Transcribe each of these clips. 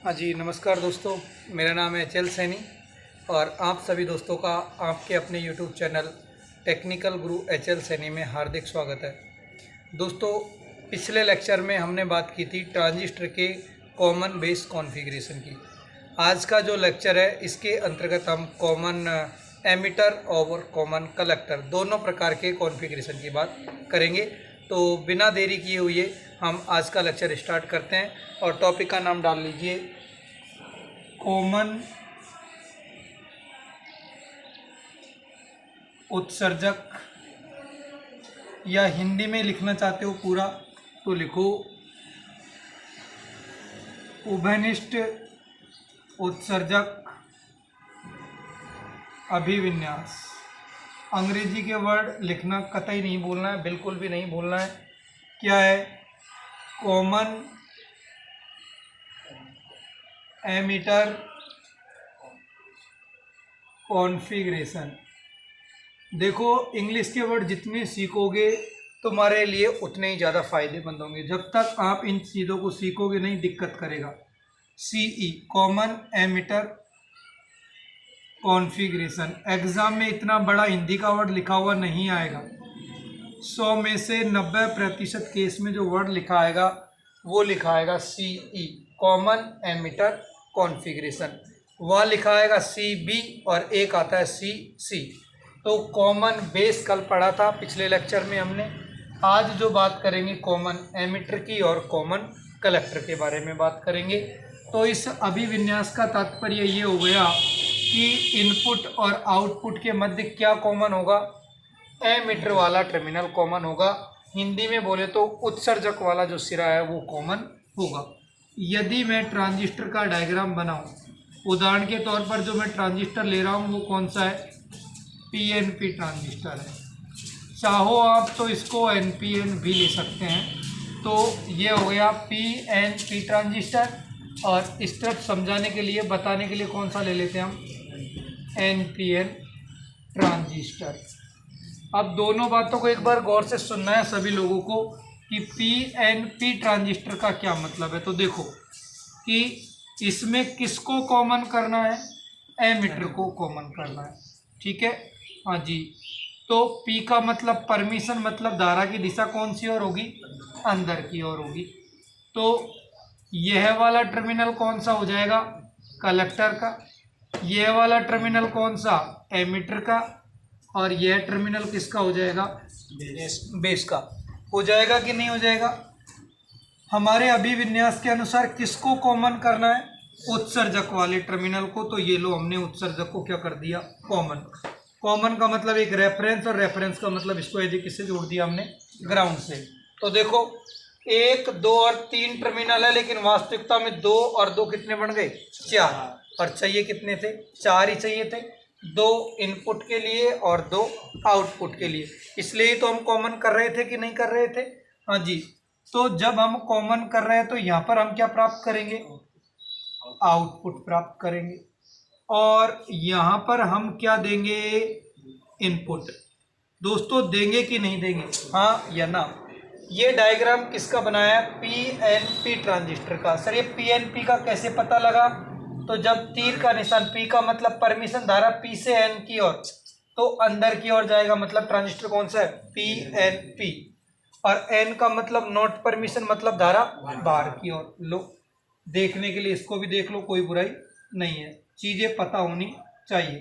हाँ जी, नमस्कार दोस्तों। मेरा नाम है एच.एल. सैनी और आप सभी दोस्तों का आपके अपने यूट्यूब चैनल टेक्निकल गुरु एच.एल. सैनी में हार्दिक स्वागत है। दोस्तों, पिछले लेक्चर में हमने बात की थी ट्रांजिस्टर के कॉमन बेस कॉन्फ़िगरेशन की। आज का जो लेक्चर है इसके अंतर्गत हम कॉमन एमिटर और कॉमन कलेक्टर दोनों प्रकार के कॉन्फ़िगरेशन की बात करेंगे। तो बिना देरी किए हुए हम आज का लेक्चर स्टार्ट करते हैं और टॉपिक का नाम डाल लीजिए कॉमन उत्सर्जक, या हिंदी में लिखना चाहते हो पूरा तो लिखो उभयनिष्ठ उत्सर्जक अभिविन्यास। अंग्रेजी के वर्ड लिखना कतई नहीं बोलना है, बिल्कुल भी नहीं बोलना है। क्या है? Common emitter configuration. देखो, इंग्लिश के वर्ड जितने सीखोगे तुम्हारे लिए उतने ही ज़्यादा फायदेमंद होंगे। जब तक आप इन चीज़ों को सीखोगे नहीं, दिक्कत करेगा। CE common emitter configuration. Exam में इतना बड़ा हिंदी का वर्ड लिखा हुआ नहीं आएगा। 100 में से 90% केस में जो वर्ड लिखा आएगा वो लिखा आएगा CE कॉमन एमिटर कॉन्फ़िगरेशन। वह लिखा आएगा CB और एक आता है CC। तो कॉमन बेस कल पढ़ा था पिछले लेक्चर में हमने। आज जो बात करेंगे कॉमन एमिटर की और कॉमन कलेक्टर के बारे में बात करेंगे। तो इस अभिविन्यास का तात्पर्य ये हो गया कि इनपुट और आउटपुट के मध्य क्या कॉमन होगा? एमिटर वाला टर्मिनल कॉमन होगा। हिंदी में बोले तो उत्सर्जक वाला जो सिरा है वो कॉमन होगा। यदि मैं ट्रांजिस्टर का डायग्राम बनाऊं, उदाहरण के तौर पर जो मैं ट्रांजिस्टर ले रहा हूं वो कौन सा है? PNP ट्रांजिस्टर है। चाहो आप तो इसको NPN भी ले सकते हैं। तो ये हो गया PNP ट्रांजिस्टर। और इस तरफ समझाने के लिए, बताने के लिए कौन सा ले लेते हैं हम? NPN transistor. अब दोनों बातों को एक बार गौर से सुनना है सभी लोगों को कि PNP ट्रांजिस्टर का क्या मतलब है। तो देखो कि इसमें किसको कॉमन करना है? एमिटर को कॉमन करना है। ठीक है, हाँ जी। तो P का मतलब परमिशन, मतलब धारा की दिशा कौन सी ओर होगी? अंदर की ओर होगी। तो यह वाला टर्मिनल कौन सा हो जाएगा? कलेक्टर का। यह वाला टर्मिनल कौन सा? एमिटर का। और यह टर्मिनल किसका हो जाएगा? बेस का। हो जाएगा कि नहीं हो जाएगा? हमारे अभिविन्यास के अनुसार किसको कॉमन करना है? उत्सर्जक वाले टर्मिनल को। तो ये लो, हमने उत्सर्जक को क्या कर दिया? कॉमन। कॉमन का मतलब एक रेफरेंस, और रेफरेंस का मतलब इसको एज किससे जोड़ दिया हमने? ग्राउंड से। तो देखो, 1, 2 और 3 टर्मिनल है, लेकिन वास्तविकता में 2 और 2 कितने बन गए? 4। और चाहिए कितने थे? 4 ही चाहिए थे। 2 इनपुट के लिए और 2 आउटपुट के लिए। इसलिए तो हम कॉमन कर रहे थे कि नहीं कर रहे थे? हाँ जी। तो जब हम कॉमन कर रहे हैं तो यहाँ पर हम क्या प्राप्त करेंगे? आउटपुट प्राप्त करेंगे। और यहाँ पर हम क्या देंगे? इनपुट। दोस्तों, देंगे कि नहीं देंगे? हाँ या ना? ये डायग्राम किसका बनाया है? PNP ट्रांजिस्टर का। सर ये PNP का कैसे पता लगा? तो जब तीर का निशान, P का मतलब परमिशन धारा P से N की ओर, तो अंदर की ओर जाएगा, मतलब ट्रांजिस्टर कौन सा है? PNP। और N का मतलब नॉट परमिशन, मतलब धारा बाहर की ओर। लो, देखने के लिए इसको भी देख लो, कोई बुराई नहीं है, चीजें पता होनी चाहिए।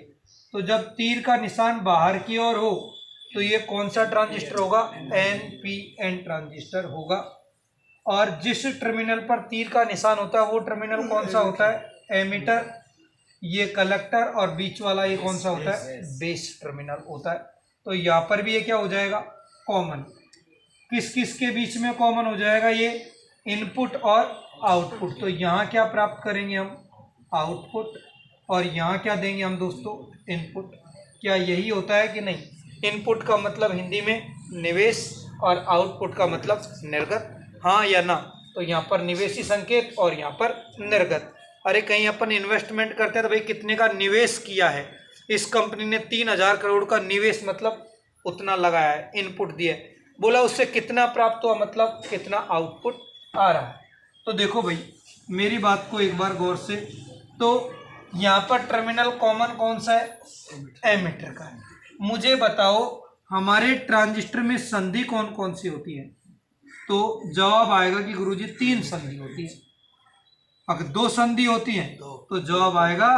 तो जब तीर का निशान बाहर की ओर हो तो ये कौन सा ट्रांजिस्टर होगा? NPN ट्रांजिस्टर होगा। और जिस टर्मिनल पर तीर का निशान होता है वो टर्मिनल कौन सा होता है? एमिटर। ये कलेक्टर। और बीच वाला ये कौन सा होता है? बेस टर्मिनल होता है। तो यहाँ पर भी ये क्या हो जाएगा? कॉमन। किस किस के बीच में कॉमन हो जाएगा? ये इनपुट और आउटपुट। तो यहाँ क्या प्राप्त करेंगे हम? आउटपुट। और यहाँ क्या देंगे हम दोस्तों? इनपुट। क्या यही होता है कि नहीं? इनपुट का मतलब हिंदी में निवेश और आउटपुट का मतलब निर्गत। हाँ या ना? तो यहाँ पर निवेशी संकेत और यहाँ पर निर्गत। अरे कहीं अपन इन्वेस्टमेंट करते हैं तो भाई कितने का निवेश किया है? इस कंपनी ने 3000 करोड़ का निवेश, मतलब उतना लगाया है, इनपुट दिया है। बोला उससे कितना प्राप्त हुआ, मतलब कितना आउटपुट आ रहा है। तो देखो भाई, मेरी बात को एक बार गौर से, तो यहाँ पर टर्मिनल कॉमन कौन सा है? एमीटर का है। मुझे बताओ हमारे ट्रांजिस्टर में संधि कौन कौन सी होती है? तो जवाब आएगा कि गुरुजी 3 संधि होती है। अगर 2 संधि होती है तो जवाब आएगा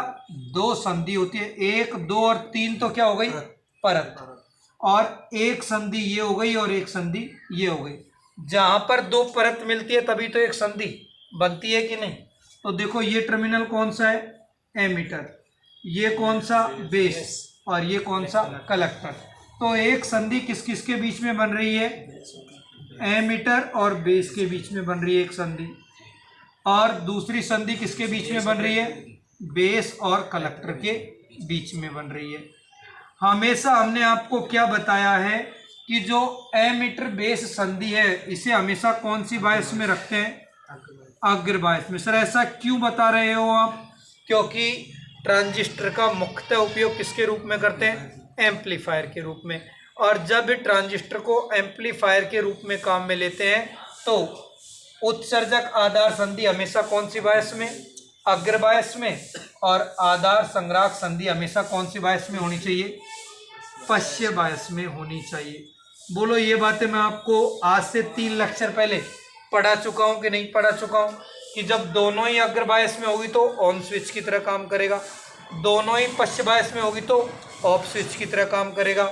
2 संधि होती है। 1, 2 और 3 तो क्या हो गई? परत। और एक संधि ये हो गई और एक संधि ये हो गई। जहां पर 2 परत मिलती है तभी तो एक संधि बनती है कि नहीं? तो देखो ये टर्मिनल कौन सा है? एमीटर। ये कौन सा? बेस। और ये कौन सा? कलेक्टर। तो एक संधि किस किस के बीच में बन रही है? एमीटर और बेस के बीच में बन रही है एक संधि। और दूसरी संधि किसके बीच में बन रही है? बेस और कलेक्टर के बीच में बन रही है। हमेशा हमने आपको क्या बताया है कि जो एमीटर बेस संधि है इसे हमेशा कौन सी बायस में रखते हैं? अग्र बायस में। सर ऐसा क्यों बता रहे हो आप? क्योंकि ट्रांजिस्टर का मुख्यतः उपयोग किसके रूप में करते हैं? एम्पलीफायर के रूप में। और जब ट्रांजिस्टर को एम्पलीफायर के रूप में काम में लेते हैं तो उत्सर्जक आधार संधि हमेशा कौन सी बायस में? अग्र बायस में। और आधार संग्राहक संधि हमेशा कौन सी बायस में होनी चाहिए? पश्य बायस में होनी चाहिए। बोलो ये बातें मैं आपको आज से 3 लेक्चर पहले पढ़ा चुका हूं कि नहीं पढ़ा चुका हूं? कि जब दोनों ही अग्र बायस में होगी तो ऑन स्विच की तरह काम करेगा, दोनों ही पश्य बायस में होगी तो ऑफ स्विच की तरह काम करेगा।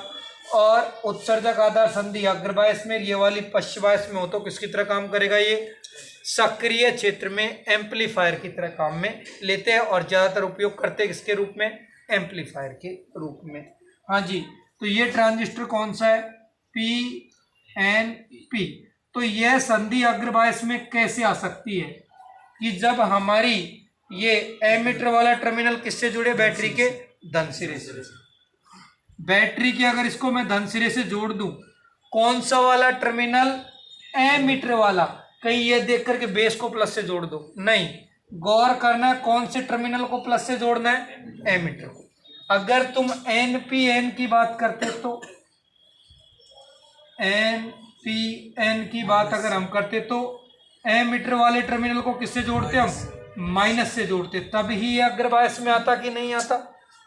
और उत्सर्जक आधार संधि अग्र बायस में, ये वाली पश्य बायस में हो तो किसकी तरह काम करेगा? ये सक्रिय क्षेत्र में एम्पलीफायर की तरह काम में लेते हैं और ज़्यादातर उपयोग करते हैं किसके रूप में? एम्पलीफायर के रूप में। हाँ जी, तो ये ट्रांजिस्टर कौन सा है? PNP। तो यह संधि अग्र बायस में कैसे आ सकती है? कि जब हमारी ये एमीटर वाला टर्मिनल किससे जुड़े? बैटरी के धन सिरे से। बैटरी के अगर इसको मैं धन सिरे से जोड़ दूं, कौन सा वाला टर्मिनल? एमीटर वाला। कहीं ये देख करके बेस को प्लस से जोड़ दो, नहीं, गौर करना है कौन से टर्मिनल को प्लस से जोड़ना है? एमीटर को। अगर तुम NPN की बात करते तो NPN की बात अगर हम करते तो एमीटर वाले टर्मिनल को किससे जोड़ते हम? माइनस से जोड़ते, तब ही ये अग्र बायस में आता कि नहीं आता?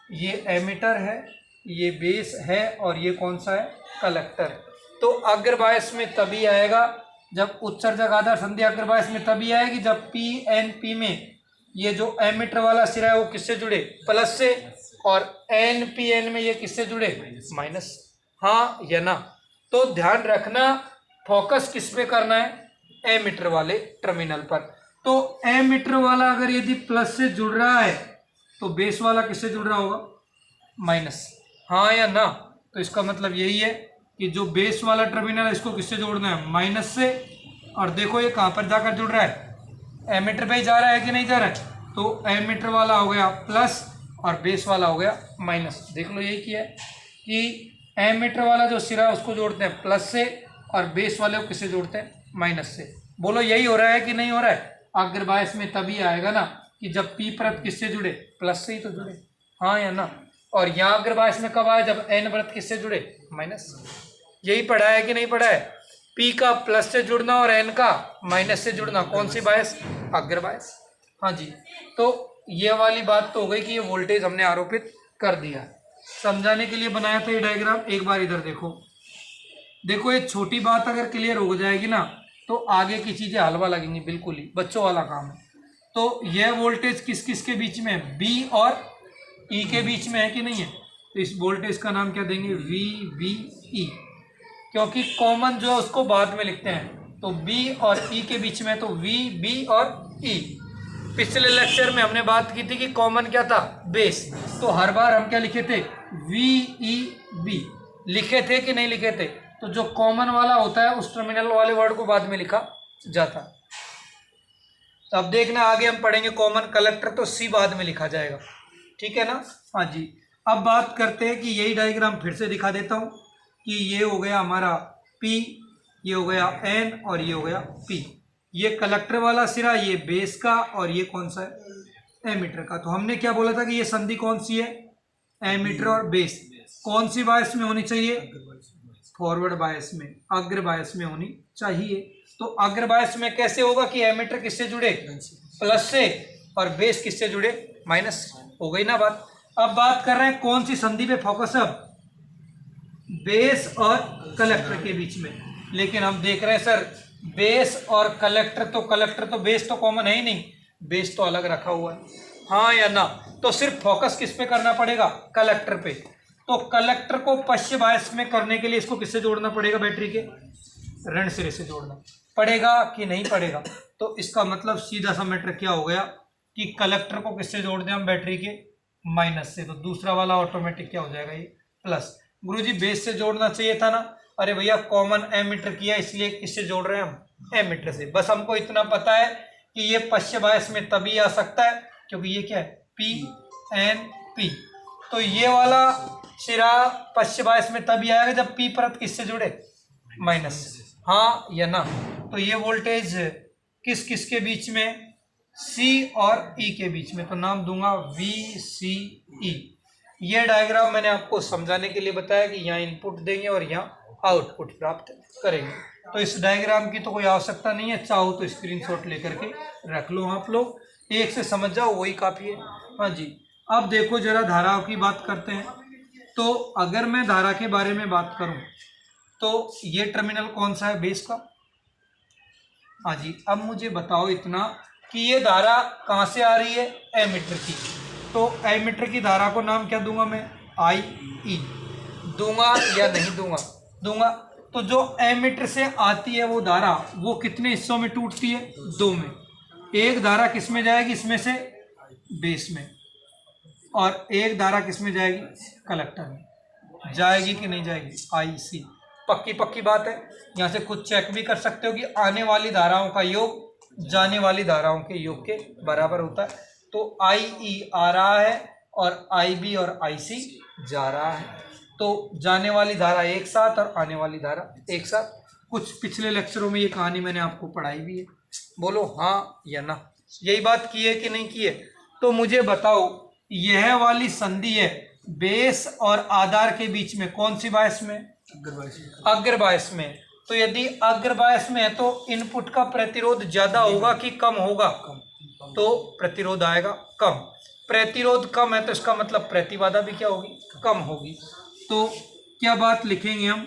ये एमीटर है, ये बेस है और ये कौन सा है? कलेक्टर। तो अग्र बायस में तभी आएगा जब उत्सर्जक आधार संधि अग्र बायस में तभी आएगी जब PNP में ये जो एमीटर वाला सिरा है वो किससे जुड़े? प्लस से। और NPN में ये किससे जुड़े? माइनस। हाँ या ना? तो ध्यान रखना, फोकस किस पे करना है? एमीटर वाले टर्मिनल पर। तो एमीटर वाला अगर यदि प्लस से जुड़ रहा है तो बेस वाला किससे जुड़ रहा होगा? माइनस। हाँ या ना? तो इसका मतलब यही है कि जो बेस वाला टर्मिनल है इसको किससे जोड़ना है? माइनस से। और देखो ये कहाँ पर जाकर जुड़ रहा है? एमीटर पे ही जा रहा है कि नहीं जा रहा है? तो एमीटर वाला हो गया प्लस और बेस वाला हो गया माइनस। देख लो यही किया है कि एमीटर वाला जो सिरा है उसको जोड़ते हैं प्लस से और बेस वाले को किससे जोड़ते हैं? माइनस से। बोलो यही हो रहा है कि नहीं हो रहा है? अग्र बायस में तभी आएगा ना कि जब P परत किससे जुड़े? प्लस से ही तो जुड़े। हाँ या ना? और यहाँ अग्र बायस में कब आया? जब N परत किससे जुड़े? माइनस। यही पढ़ा है कि नहीं पढ़ा है? P का प्लस से जुड़ना और N का माइनस से जुड़ना, कौन सी बायस? अग्र बायस। हाँ जी, तो ये वाली बात तो हो गई कि ये वोल्टेज हमने आरोपित कर दिया। समझाने के लिए बनाया था ये डायग्राम। एक बार इधर देखो, देखो ये छोटी बात अगर क्लियर हो जाएगी ना तो आगे की चीजें हलवा लगेंगी, बिल्कुल ही बच्चों वाला काम है। तो यह वोल्टेज किस किस के बीच में है? B और E के बीच में है कि नहीं है? तो इस वोल्टेज का नाम क्या देंगे? VBE। क्योंकि कॉमन जो है उसको बाद में लिखते हैं, तो B और E के बीच में, तो VB और E। पिछले लेक्चर में हमने बात की थी कि कॉमन क्या था? बेस। तो हर बार हम क्या लिखे थे? VEB लिखे थे कि नहीं लिखे थे? तो जो कॉमन वाला होता है उस टर्मिनल वाले वर्ड को बाद में लिखा जाता। तो अब देखना आगे हम पढ़ेंगे कॉमन कलेक्टर, तो C बाद में लिखा जाएगा, ठीक है ना? हाँ जी, अब बात करते हैं कि यही डायग्राम फिर से दिखा देता हूँ कि ये हो गया हमारा P, ये हो गया N और ये हो गया P। ये कलेक्टर वाला सिरा, ये बेस का, और ये कौन सा है? एमीटर का। तो हमने क्या बोला था कि ये संधि कौन सी है? एमीटर और बेस। कौन सी बायस में होनी चाहिए? फॉरवर्ड बायस में, अग्र बायस में होनी चाहिए। तो अग्र बायस में कैसे होगा कि एमीटर किससे जुड़े? प्लस से, और बेस किससे जुड़े, माइनस से। हो गई ना बात। अब बात कर रहे हैं कौन सी संधि पे फोकस है, अब बेस और कलेक्टर के बीच में। लेकिन हम देख रहे हैं सर बेस और कलेक्टर तो बेस तो कॉमन है ही नहीं, बेस तो अलग रखा हुआ है, हाँ या ना। तो सिर्फ फोकस किस पे करना पड़ेगा, कलेक्टर पे। तो कलेक्टर को पश्चिम बायस में करने के लिए इसको किससे जोड़ना पड़ेगा, बैटरी के ऋण सिरे से जोड़ना पड़ेगा कि नहीं पड़ेगा। तो इसका मतलब सीधा सा मैटर क्या हो गया कि कलेक्टर को किससे जोड़ दें हम, बैटरी के माइनस से। तो दूसरा वाला ऑटोमेटिक क्या हो जाएगा, ये प्लस। गुरुजी बेस से जोड़ना चाहिए था ना, अरे भैया कॉमन एमीटर किया इसलिए किससे जोड़ रहे हैं हम, एमीटर से। बस हमको इतना पता है कि ये पश्चिम बायस में तभी आ सकता है क्योंकि ये क्या है, पी एन पी। तो ये वाला सिरा पश्चिम बायस में तभी आएगा जब पी परत किससे जुड़े, माइनस से, हाँ या ना। तो ये वोल्टेज किस किस के बीच में, सी और ई के बीच में, तो नाम दूंगा वी सी ई। ये डायग्राम मैंने आपको समझाने के लिए बताया कि यहाँ इनपुट देंगे और यहाँ आउटपुट प्राप्त करेंगे। तो इस डायग्राम की तो कोई आवश्यकता नहीं है, चाहो तो स्क्रीनशॉट लेकर के रख लो आप लोग, एक से समझ जाओ वही काफ़ी है। हाँ जी, अब देखो जरा धाराओं की बात करते हैं। तो अगर मैं धारा के बारे में बात करूं तो ये टर्मिनल कौन सा है, बेस का। हाँ जी, अब मुझे बताओ इतना कि ये धारा कहाँ से आ रही है, एमीटर की। तो एमीटर की धारा को नाम क्या दूंगा मैं, आई ई। दूंगा या नहीं दूंगा, दूंगा। तो जो एमीटर से आती है वो धारा, वो कितने हिस्सों में टूटती है, दो में। एक धारा किस में जाएगी, इसमें से बेस में, और एक धारा किस में जाएगी, कलेक्टर में। जाएगी कि नहीं जाएगी, आई सी। पक्की पक्की बात है। यहाँ से खुद चेक भी कर सकते हो कि आने वाली धाराओं का योग जाने वाली धाराओं के योग के बराबर होता है। तो आई ई आ रहा है और आई बी और आई सी जा रहा है। तो जाने वाली धारा एक साथ और आने वाली धारा एक साथ। कुछ पिछले लेक्चरों में ये कहानी मैंने आपको पढ़ाई भी है, बोलो हाँ या ना। यही बात की है कि नहीं की है। तो मुझे बताओ यह वाली संधि है बेस और आधार के बीच में, कौन सी बायस में, अग्र बायस में। तो यदि अग्र बायस में है तो इनपुट का प्रतिरोध ज्यादा होगा कि कम होगा, तो प्रतिरोध आएगा कम। प्रतिरोध कम है तो इसका मतलब प्रतिबाधा भी क्या होगी, कम होगी। तो क्या बात लिखेंगे हम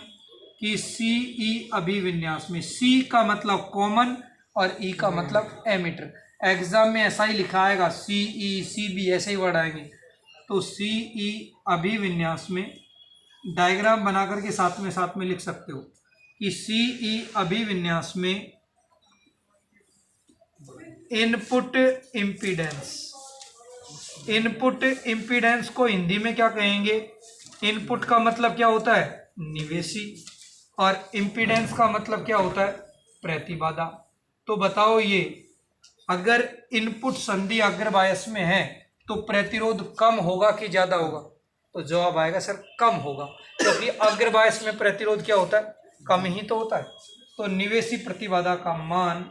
कि सी ई अभिविन्यास में, सी का मतलब कॉमन और ई का मतलब एमीटर। एग्जाम में ऐसा ही लिखा आएगा, सी ई सी बी ऐसे ही वर्ड आएंगे। तो सी ई अभिविन्यास में डायग्राम बना करके साथ में लिख सकते हो कि सी ई अभिविन्यास में इनपुट इम्पीडेंस, इनपुट इम्पीडेंस को हिंदी में क्या कहेंगे, इनपुट का मतलब क्या होता है, निवेशी, और इम्पीडेंस का मतलब क्या होता है, प्रतिबाधा। तो बताओ ये अगर इनपुट संधि अग्र बायस में है तो प्रतिरोध कम होगा कि ज्यादा होगा, तो जवाब आएगा सर कम होगा, क्योंकि अग्र बायस में प्रतिरोध क्या होता है, कम ही तो होता है। तो निवेशी प्रतिबाधा का मान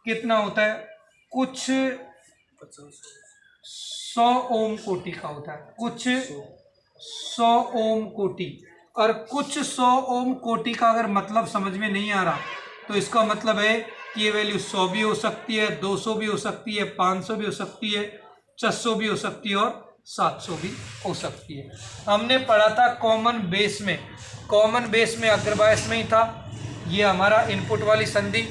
कितना होता है, कुछ 100 ओम कोटि का होता है, कुछ 100 ओम कोटि। और कुछ 100 ओम कोटि का अगर मतलब समझ में नहीं आ रहा तो इसका मतलब है कि ये वैल्यू 100 भी हो सकती है, 200 भी हो सकती है, 500 भी हो सकती है, 600 भी हो सकती है और 700 भी हो सकती है। हमने पढ़ा था कॉमन बेस में, कॉमन बेस में अग्र बायस में ही था ये हमारा इनपुट वाली संधि,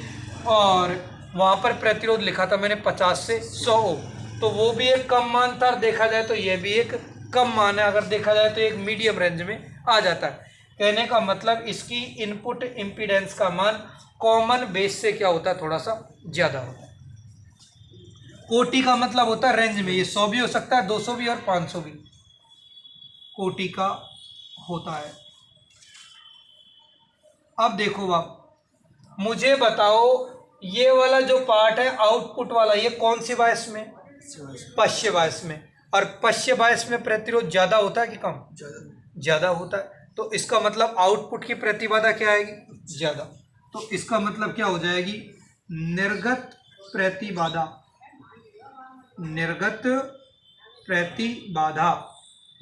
और वहाँ पर प्रतिरोध लिखा था मैंने 50 से 100 ओम। तो वो भी एक कम मान था, देखा जाए तो ये भी एक कम मान है, अगर देखा जाए तो एक मीडियम रेंज में आ जाता है। कहने का मतलब इसकी इनपुट इम्पीडेंस का मान कॉमन बेस से क्या होता है, थोड़ा सा ज़्यादा होता है। कोटि का मतलब होता है रेंज में, ये 100 भी हो सकता है, 200 भी और 500 भी कोटि का होता है। अब देखो बाप, मुझे बताओ ये वाला जो पार्ट है आउटपुट वाला, ये कौन सी बायस में, पश्चिम बायस में। और पश्चिम बायस में प्रतिरोध ज्यादा होता है कि कम, ज्यादा होता है। तो इसका मतलब आउटपुट की प्रतिबाधा क्या आएगी, ज्यादा। तो इसका मतलब क्या हो जाएगी, निर्गत प्रतिबाधा, निर्गत प्रतिबाधा।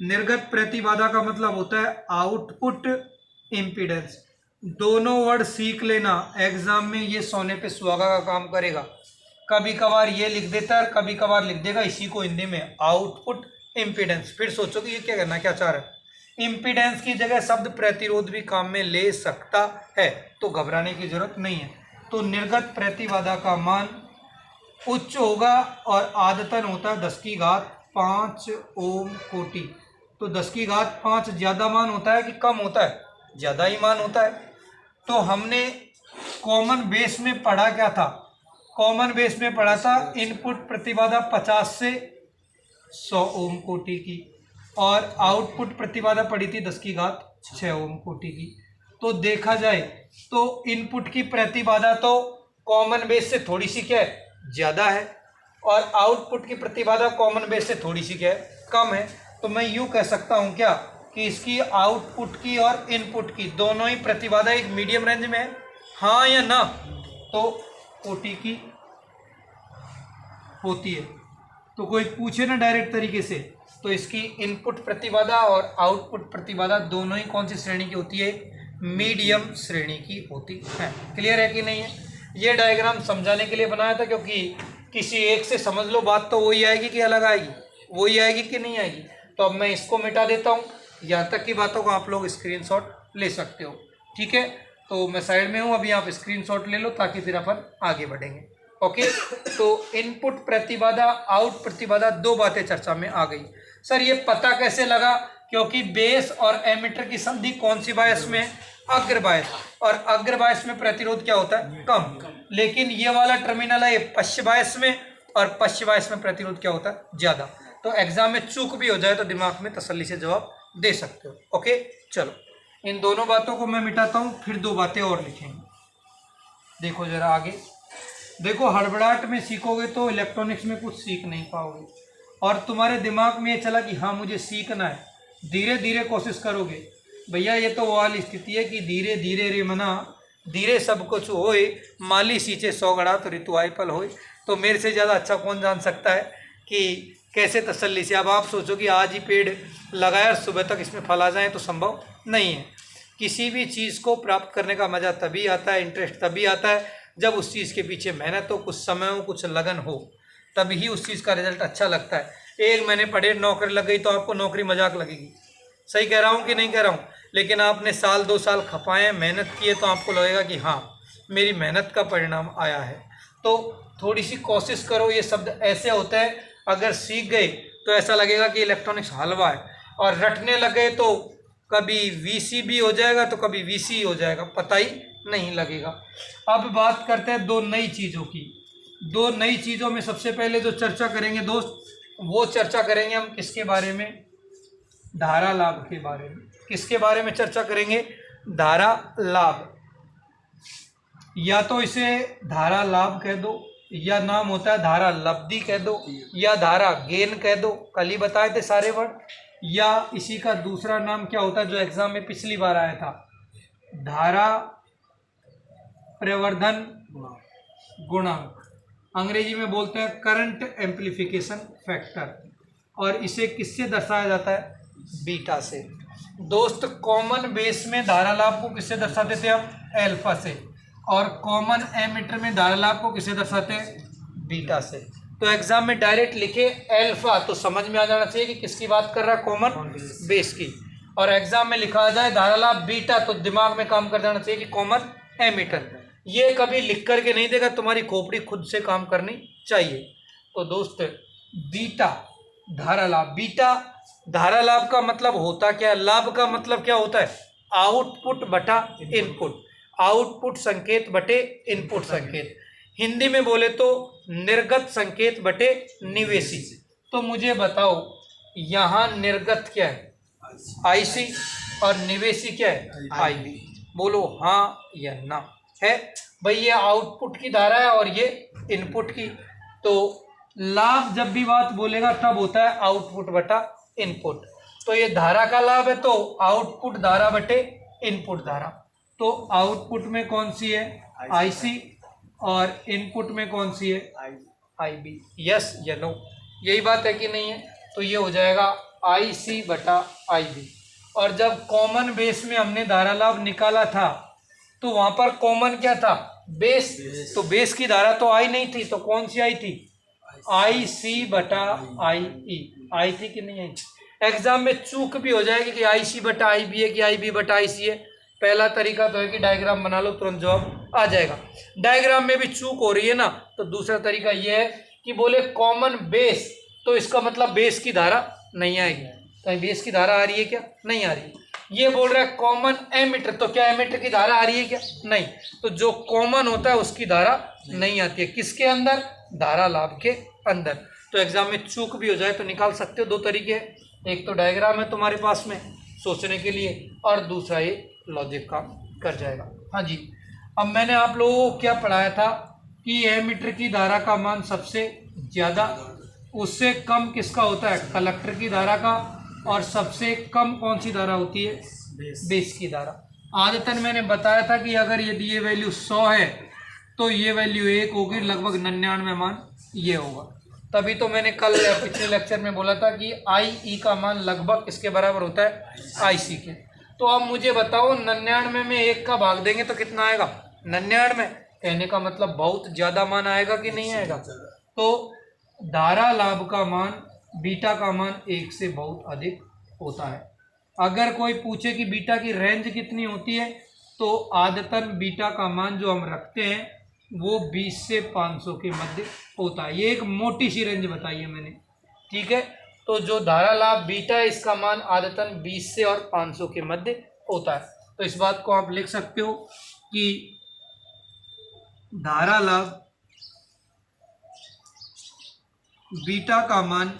निर्गत प्रतिबाधा का मतलब होता है आउटपुट इम्पीडेंस। दोनों वर्ड सीख लेना, एग्जाम में ये सोने पे सुहागा का काम करेगा। कभी कभार ये लिख देता है और कभी कभार लिख देगा इसी को हिंदी में आउटपुट इम्पीडेंस। फिर सोचो कि ये क्या करना, क्या चाह रहा है। इम्पीडेंस की जगह शब्द प्रतिरोध भी काम में ले सकता है, तो घबराने की जरूरत नहीं है। तो निर्गत प्रतिबाधा का मान उच्च होगा और आदतन होता है 10⁵ ओम कोटि। तो 10⁵ ज़्यादा मान होता है कि कम होता है? ज़्यादा ही मान होता है। तो हमने कॉमन बेस में पढ़ा क्या था? कॉमन बेस में पढ़ा था इनपुट प्रतिबाधा 50 से 100 ओम कोटि की, और आउटपुट प्रतिबाधा पड़ी थी 10⁶ ओम कोटि की। तो देखा जाए तो इनपुट की प्रतिबाधा तो कॉमन बेस से थोड़ी सी क्या है, ज़्यादा है, और आउटपुट की प्रतिबाधा कॉमन बेस से थोड़ी सी क्या है, कम है। तो मैं यूँ कह सकता हूँ क्या कि इसकी आउटपुट की और इनपुट की दोनों ही प्रतिबाधा एक मीडियम रेंज में है, हाँ या ना? तो कोटि की होती है। तो कोई पूछे ना डायरेक्ट तरीके से, तो इसकी इनपुट प्रतिबाधा और आउटपुट प्रतिबाधा दोनों ही कौन सी श्रेणी की होती है? मीडियम श्रेणी की होती है। क्लियर है कि नहीं है? ये डायग्राम समझाने के लिए बनाया था, क्योंकि किसी एक से समझ लो बात तो वही आएगी कि अलग आएगी, वही आएगी कि नहीं आएगी। तो अब मैं इसको मिटा देता हूँ, यहाँ तक की बातों को आप लोग स्क्रीनशॉट ले सकते हो, ठीक है? तो मैं साइड में हूँ, अभी आप स्क्रीनशॉट ले लो ताकि फिर अपन आगे बढ़ेंगे। ओके, तो इनपुट प्रतिबाधा आउट प्रतिबाधा दो बातें चर्चा में आ गई। सर ये पता कैसे लगा? क्योंकि बेस और एमीटर की संधि कौन सी बायस में है? अग्र बायस, और अग्र बायस में प्रतिरोध क्या होता है? कम। लेकिन ये वाला टर्मिनल है पश्च बायस में, और पश्च बायस में प्रतिरोध क्या होता है? ज़्यादा। तो एग्जाम में चूक भी हो जाए तो दिमाग में तसल्ली से जवाब दे सकते हो। ओके, चलो इन दोनों बातों को मैं मिटाता हूँ, फिर दो बातें और लिखेंगे। देखो जरा आगे, देखो हड़बड़ाहट में सीखोगे तो इलेक्ट्रॉनिक्स में कुछ सीख नहीं पाओगे, और तुम्हारे दिमाग में ये चला कि हाँ मुझे सीखना है, धीरे धीरे कोशिश करोगे। भैया ये तो वो वाली स्थिति है कि धीरे धीरे रे मना, धीरे सब कुछ होए, माली सींचे 100 गड़ा तो ऋतु आए पल होए। तो मेरे से ज़्यादा अच्छा कौन जान सकता है कि कैसे तसल्ली से। अब आप सोचो कि आज ही पेड़ लगाया और सुबह तक इसमें फल आ जाए, तो संभव नहीं है। किसी भी चीज़ को प्राप्त करने का मज़ा तभी आता है, इंटरेस्ट तभी आता है जब उस चीज़ के पीछे मेहनत हो, कुछ समय हो, कुछ लगन हो, तभी उस चीज़ का रिजल्ट अच्छा लगता है। एक महीने पढ़े नौकरी लग गई तो आपको नौकरी मजाक लगेगी। सही कह रहा हूँ कि नहीं कह रहा हूँ? लेकिन आपने साल 2 साल खपाए, मेहनत किए, तो आपको लगेगा कि हाँ मेरी मेहनत का परिणाम आया है। तो थोड़ी सी कोशिश करो। ये शब्द ऐसे होते हैं, अगर सीख गए तो ऐसा लगेगा कि इलेक्ट्रॉनिक्स हलवा है, और रटने लगे तो कभी वीसीबी हो जाएगा तो कभी वीसी हो जाएगा, पता ही नहीं लगेगा। अब बात करते हैं दो नई चीज़ों की। दो नई चीज़ों में सबसे पहले जो चर्चा करेंगे दोस्त, वो चर्चा करेंगे हम किसके बारे में? धारा लाभ के बारे में। किसके बारे में चर्चा करेंगे? धारा लाभ। या तो इसे धारा लाभ कह दो, या नाम होता है धारा लब्धि कह दो, या धारा गेन कह दो, कल ही बताए थे सारे वर्ड। या इसी का दूसरा नाम क्या होता है जो एग्जाम में पिछली बार आया था? धारा प्रवर्धन गुणांक, अंग्रेजी में बोलते हैं करंट एम्प्लीफिकेशन फैक्टर। और इसे किससे दर्शाया जाता है? बीटा से। दोस्त कॉमन बेस में धारा लाभ को किससे दर्शाते थे हम? एल्फा से। और कॉमन एमीटर में धारा लाभ को किससे दर्शाते हैं? बीटा से। तो एग्जाम में डायरेक्ट लिखे एल्फा तो समझ में आ जाना चाहिए कि किसकी बात कर रहा है? कॉमन बेस की। और एग्जाम में लिखा जाए धारा लाभ बीटा तो दिमाग में काम कर जाना चाहिए कि कॉमन एमीटर। ये कभी लिख करके नहीं देगा, तुम्हारी खोपड़ी खुद से काम करनी चाहिए। तो दोस्त बीटा धारा लाभ, बीटा धारा लाभ का मतलब होता क्या है? लाभ का मतलब क्या होता है? आउटपुट बटा इनपुट, आउटपुट संकेत बटे इनपुट संकेत। हिंदी में बोले तो निर्गत संकेत बटे निवेशी। तो मुझे बताओ यहाँ निर्गत क्या है? आईसी, और निवेशी क्या है? आईबी। बोलो हाँ या ना है? भाई ये आउटपुट की धारा है और ये इनपुट की। तो लाभ जब भी बात बोलेगा तब होता है आउटपुट बटा इनपुट। तो ये धारा का लाभ है तो आउटपुट धारा बटे इनपुट धारा। तो आउटपुट में कौन सी है? आईसी, और इनपुट में कौन सी है? आईबी। यस या नो? यही बात है कि नहीं है? तो ये हो जाएगा आईसी बटा आईबी। और जब कॉमन बेस में हमने धारा लाभ निकाला था तो वहाँ पर कॉमन क्या था? बेस, तो बेस की धारा तो आई नहीं थी, तो कौन सी आई थी? आई सी बटा आई ई आई थी कि नहीं आई? एग्जाम में चूक भी हो जाएगी कि आई सी बटा आई बी है कि आई बी बटा आई सी है। पहला तरीका तो है कि डायग्राम बना लो, तुरंत जवाब आ जाएगा। डायग्राम में भी चूक हो रही है ना, तो दूसरा तरीका यह है कि बोले कॉमन बेस, तो इसका मतलब बेस की धारा नहीं आएगी। कहीं बेस की धारा आ रही है क्या? नहीं आ रही है। ये बोल रहा है कॉमन एमीटर, तो क्या एमीटर की धारा आ रही है क्या? नहीं। तो जो कॉमन होता है उसकी धारा नहीं आती है। किसके अंदर? धारा लाभ के अंदर। तो एग्जाम में चूक भी हो जाए तो निकाल सकते हो। दो तरीके हैं, एक तो डायग्राम है तुम्हारे पास में सोचने के लिए, और दूसरा ये लॉजिक काम कर जाएगा। हाँ जी, अब मैंने आप लोगों को क्या पढ़ाया था कि एमीटर की धारा का मान सबसे ज्यादा, उससे कम किसका होता है? कलेक्टर की धारा का, और सबसे कम कौन सी धारा होती है? बेस की धारा। आदतन मैंने बताया था कि अगर यदि ये वैल्यू 100 है तो ये वैल्यू 1 होगी, लगभग 99 मान ये होगा। तभी तो मैंने कल पिछले लेक्चर में बोला था कि आई ई का मान लगभग किसके बराबर होता है? आई सी के। तो अब मुझे बताओ 99 में 1 का भाग देंगे तो कितना आएगा? 99। कहने का मतलब बहुत ज्यादा मान आएगा कि नहीं आएगा? तो धारा लाभ का मान, बीटा का मान 1 से बहुत अधिक होता है। अगर कोई पूछे कि बीटा की रेंज कितनी होती है, तो आदतन बीटा का मान जो हम रखते हैं वो 20 से 500 के मध्य होता है। ये एक मोटी सी रेंज बताई है मैंने, ठीक है। तो जो धारा लाभ बीटा है इसका मान आदतन 20 से और 500 के मध्य होता है। तो इस बात को आप लिख सकते हो कि धारा लाभ बीटा का मान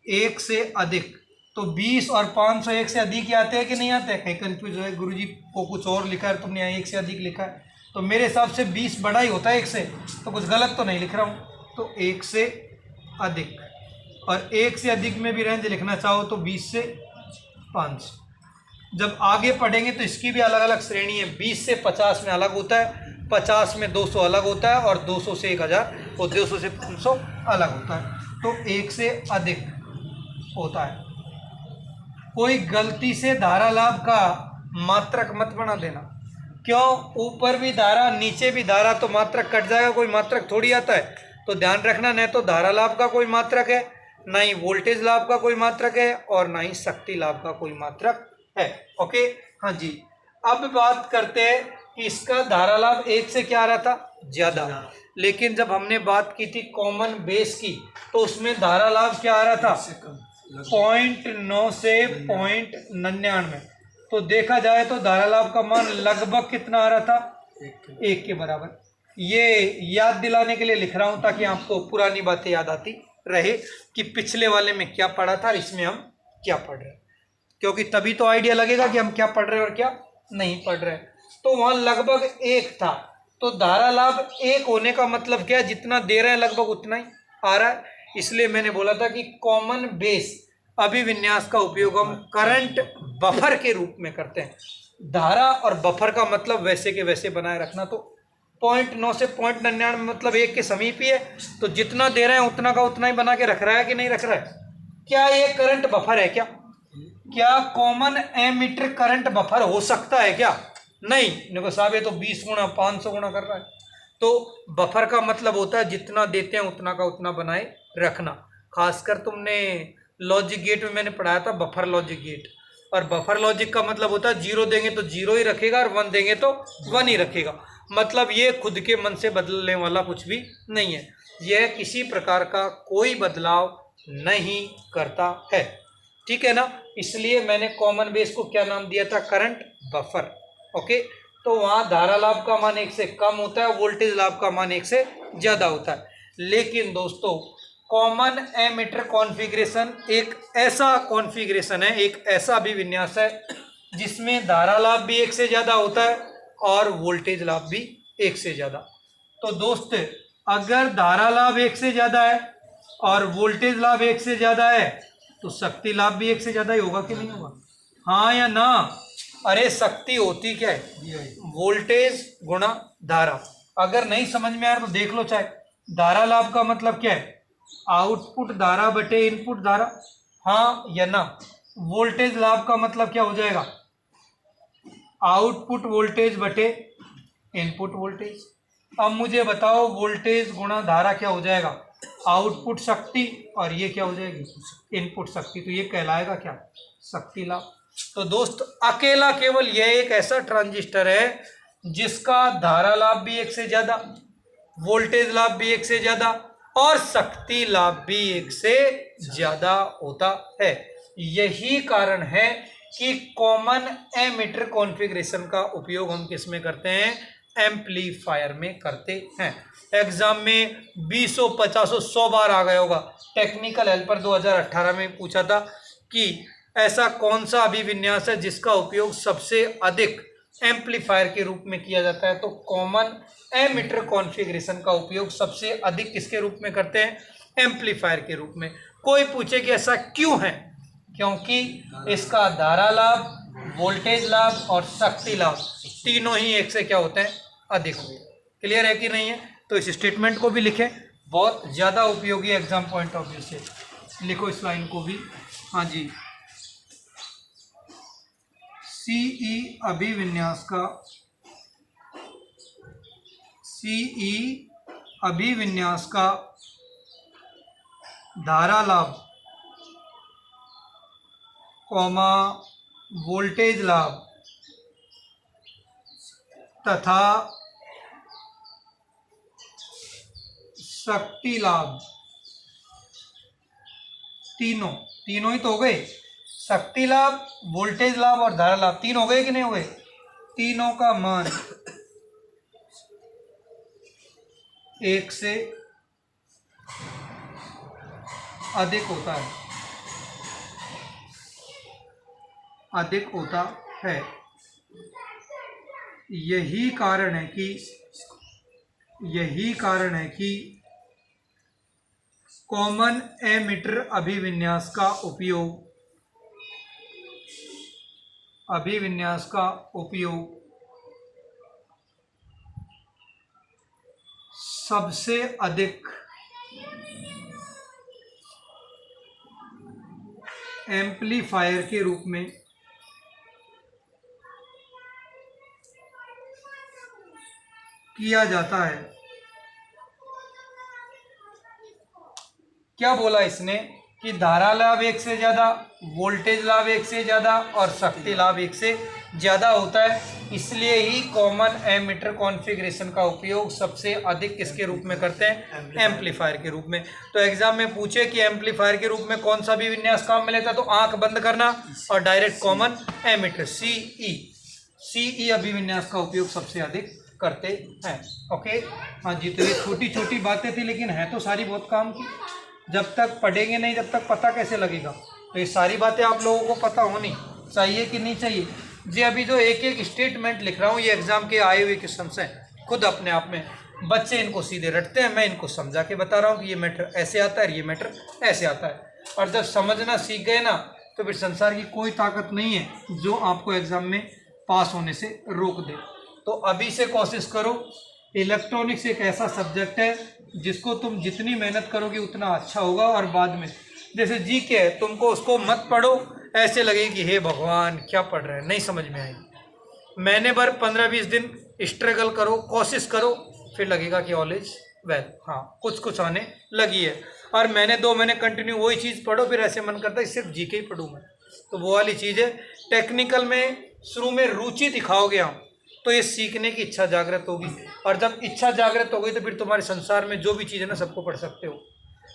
1 से अधिक, तो 20 और 500 1 से अधिक ही आते हैं कि नहीं आते हैं? कहीं कंफ्यूज है, गुरुजी को कुछ और लिखा है, तुमने यहाँ 1 से अधिक लिखा है, तो मेरे हिसाब से 20 बड़ा ही होता है 1 से, तो कुछ गलत तो नहीं लिख रहा हूँ। तो 1 से अधिक, और 1 से अधिक में भी रेंज लिखना चाहो तो 20 से 500। जब आगे पढ़ेंगे तो इसकी भी अलग अलग श्रेणी है। 20 से 50 में अलग होता है, 50 में 200 अलग होता है, और 200 से 1000 और 200 से 500 अलग होता है। तो 1 से अधिक होता है। कोई गलती से धारा लाभ का मात्रक मत बना देना। क्यों? ऊपर भी धारा नीचे भी धारा, तो मात्रक कट जाएगा, कोई मात्रक थोड़ी आता है। तो ध्यान रखना, न तो धारा लाभ का कोई मात्रक है, ना ही वोल्टेज लाभ का कोई मात्रक है, और ना ही शक्ति लाभ का कोई मात्रक है। ओके, हाँ जी। अब बात करते हैं कि इसका धारा लाभ 1 से क्या आ रहा था? ज्यादा। लेकिन जब हमने बात की थी कॉमन बेस की, तो उसमें धारा लाभ क्या आ रहा था? 0.9 से 0.99। तो देखा जाए तो धारा लाभ का मान लगभग कितना आ रहा था? 1 के बराबर। ये याद दिलाने के लिए लिख रहा हूं ताकि आपको पुरानी बातें याद आती रहे कि पिछले वाले में क्या पढ़ा था, इसमें हम क्या पढ़ रहे हैं, क्योंकि तभी तो आइडिया लगेगा कि हम क्या पढ़ रहे हैं और क्या नहीं पढ़ रहे हैं। तो वहां लगभग 1 था, तो धारा लाभ 1 होने का मतलब क्या है? जितना दे रहे हैं लगभग उतना ही आ रहा है। इसलिए मैंने बोला था कि कॉमन बेस अभिविन्यास का उपयोग हम करंट बफर के रूप में करते हैं। धारा और बफर का मतलब वैसे के वैसे बनाए रखना। तो 0.9 से 0.99 मतलब 1 के समीप ही है, तो जितना दे रहे हैं उतना का उतना ही बना के रख रहा है कि नहीं रख रहा है? क्या ये करंट बफर है क्या? क्या कॉमन एमीटर करंट बफर हो सकता है क्या? नहीं। देखो साहब, ये तो 20 गुना 500 गुना कर रहा है। तो बफर का मतलब होता है जितना देते हैं उतना का उतना बनाए रखना। खासकर तुमने लॉजिक गेट में मैंने पढ़ाया था बफर लॉजिक गेट, और बफर लॉजिक का मतलब होता है 0 देंगे तो 0 ही रखेगा और 1 देंगे तो 1 ही रखेगा। मतलब ये खुद के मन से बदलने वाला कुछ भी नहीं है, यह किसी प्रकार का कोई बदलाव नहीं करता है, ठीक है ना। इसलिए मैंने कॉमन बेस को क्या नाम दिया था? Current buffer. ओके, तो वहाँ धारा लाभ का मान 1 से कम होता है, वोल्टेज लाभ का मान 1 से ज़्यादा होता है। लेकिन दोस्तों, कॉमन एमीटर कॉन्फ़िगरेशन एक ऐसा कॉन्फ़िगरेशन है, एक ऐसा भी विन्यास है जिसमें धारा लाभ भी 1 से ज़्यादा होता है और वोल्टेज लाभ भी 1 से ज़्यादा। तो दोस्त, अगर धारा लाभ 1 से ज़्यादा है और वोल्टेज लाभ 1 से ज़्यादा है, तो शक्ति लाभ भी 1 से ज़्यादा ही होगा कि नहीं होगा? हाँ या ना? अरे शक्ति होती क्या है? वोल्टेज गुणा धारा। अगर नहीं समझ में आया तो देख लो, चाहे धारा लाभ का मतलब क्या है? आउटपुट धारा बटे इनपुट धारा, हाँ या ना? वोल्टेज लाभ का मतलब क्या हो जाएगा? आउटपुट वोल्टेज बटे इनपुट वोल्टेज। अब मुझे बताओ वोल्टेज गुणा धारा क्या हो जाएगा, आउटपुट शक्ति, और ये क्या हो जाएगी, इनपुट शक्ति। तो ये कहलाएगा क्या, शक्ति लाभ। तो दोस्त अकेला केवल यह एक ऐसा ट्रांजिस्टर है जिसका धारा लाभ भी एक से ज्यादा, वोल्टेज लाभ भी एक से ज्यादा और शक्ति लाभ भी एक से ज्यादा होता है। यही कारण है कि कॉमन एमिटर कॉन्फ़िगरेशन का उपयोग हम किस में करते हैं, एम्पलीफायर में करते हैं। एग्जाम में 20, 50, 100 बार आ गया होगा। टेक्निकल हेल्पर 2018 में पूछा था कि ऐसा कौन सा अभिविन्यास है जिसका उपयोग सबसे अधिक एम्पलीफायर के रूप में किया जाता है। तो कॉमन एमिटर कॉन्फ़िगरेशन का उपयोग सबसे अधिक किसके रूप में करते हैं, एम्पलीफायर के रूप में। कोई पूछे कि ऐसा क्यों है, क्योंकि इसका धारा लाभ, वोल्टेज लाभ और शक्ति लाभ तीनों ही एक से क्या होते हैं, अधिक होते हैं। क्लियर है कि नहीं है। तो इस स्टेटमेंट को भी लिखें, बहुत ज़्यादा उपयोगी एग्जाम पॉइंट ऑफ व्यू से। लिखो इस लाइन को भी। हाँ जी, सीई अभिविन्यास का, सीई अभिविन्यास का धारा लाभ कॉमा वोल्टेज लाभ तथा शक्ति लाभ, तीनों ही तो हो गए, शक्ति लाभ, वोल्टेज लाभ और धारा लाभ, तीन हो गए कि नहीं हो गए। तीनों का मान एक से अधिक होता है, अधिक होता है। यही कारण है कि कॉमन एमिटर अभिविन्यास का उपयोग सबसे अधिक एम्पलीफायर के रूप में किया जाता है। क्या बोला इसने कि धारा लाभ एक से ज़्यादा, वोल्टेज लाभ एक से ज़्यादा और शक्ति लाभ एक से ज़्यादा होता है, इसलिए ही कॉमन एमिटर कॉन्फ़िगरेशन का उपयोग सबसे अधिक किसके रूप में करते हैं, एम्पलीफायर के रूप में। तो एग्जाम में पूछे कि एम्पलीफायर के रूप में कौन सा भी विन्यास काम में लेता है, तो आंख बंद करना और डायरेक्ट कॉमन एमिटर सीई अभिविन्यास का उपयोग सबसे अधिक करते हैं। ओके, हाँ जी। तो ये छोटी छोटी बातें थी, लेकिन है तो सारी बहुत काम की। जब तक पढ़ेंगे नहीं तब तक पता कैसे लगेगा। तो ये सारी बातें आप लोगों को पता होनी चाहिए कि नहीं चाहिए जी। अभी जो एक एक स्टेटमेंट लिख रहा हूँ ये एग्जाम के आए हुए क्वेश्चंस हैं, खुद अपने आप में बच्चे इनको सीधे रटते हैं। मैं इनको समझा के बता रहा हूँ कि ये मैटर ऐसे आता है, ये मैटर ऐसे आता है। और जब समझना सीख गए ना, तो फिर संसार की कोई ताकत नहीं है जो आपको एग्जाम में पास होने से रोक दे। तो अभी से कोशिश करो। इलेक्ट्रॉनिक्स एक ऐसा सब्जेक्ट है जिसको तुम जितनी मेहनत करोगे उतना अच्छा होगा। और बाद में जैसे जीके है, तुमको उसको मत पढ़ो, ऐसे लगे कि हे भगवान क्या पढ़ रहे हैं, नहीं समझ में आएगी। महीने भर 15-20 दिन स्ट्रगल करो, कोशिश करो, फिर लगेगा कि ऑल इज वेल। हाँ, कुछ आने लगी है। और महीने 2 महीने कंटिन्यू वही चीज़ पढ़ो, फिर ऐसे मन करता है सिर्फ जीके ही पढ़ूँ मैं। तो वो वाली चीज़ है। टेक्निकल में शुरू में रुचि दिखाओगे आप, तो ये सीखने की इच्छा जागृत होगी। और जब इच्छा जागृत हो गई तो फिर तुम्हारे संसार में जो भी चीज़ है ना, सबको पढ़ सकते हो।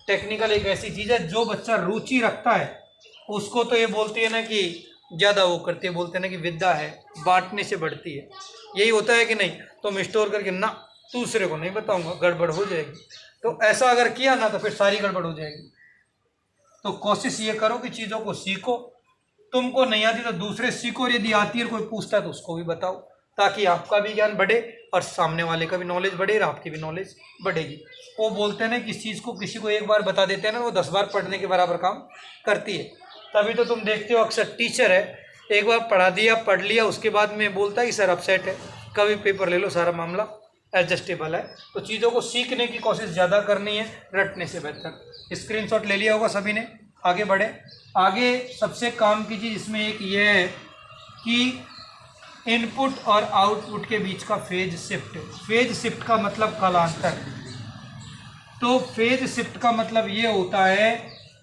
टेक्निकल एक ऐसी चीज़ है, जो बच्चा रुचि रखता है उसको तो ये बोलती है ना कि ज़्यादा वो करती है, बोलते हैं ना कि विद्या है बांटने से बढ़ती है। यही होता है कि नहीं। तुम स्टोर करके ना दूसरे को नहीं बताऊंगा, गड़बड़ हो जाएगी। तो ऐसा अगर किया ना तो फिर सारी गड़बड़ हो जाएगी। तो कोशिश ये करो कि चीज़ों को सीखो। तुमको नहीं आती तो दूसरे सीखो, और यदि आती है कोई पूछता है तो उसको भी बताओ, ताकि आपका भी ज्ञान बढ़े और सामने वाले का भी नॉलेज बढ़े और आपकी भी नॉलेज बढ़ेगी। वो बोलते हैं ना किस चीज़ को किसी को एक बार बता देते हैं ना, वो 10 बार पढ़ने के बराबर काम करती है। तभी तो तुम देखते हो अक्सर टीचर है, एक बार पढ़ा दिया, पढ़ लिया, उसके बाद में बोलता है कि सर अपसेट है, कभी पेपर ले लो, सारा मामला एडजस्टेबल है। तो चीज़ों को सीखने की कोशिश ज़्यादा करनी है, रटने से बेहतर। स्क्रीनशॉट ले लिया होगा सभी ने। आगे बढ़े। आगे सबसे काम की चीज़ इसमें एक ये है कि इनपुट और आउटपुट के बीच का फेज शिफ्ट। फेज शिफ्ट का मतलब कालांतर। तो फेज शिफ्ट का मतलब ये होता है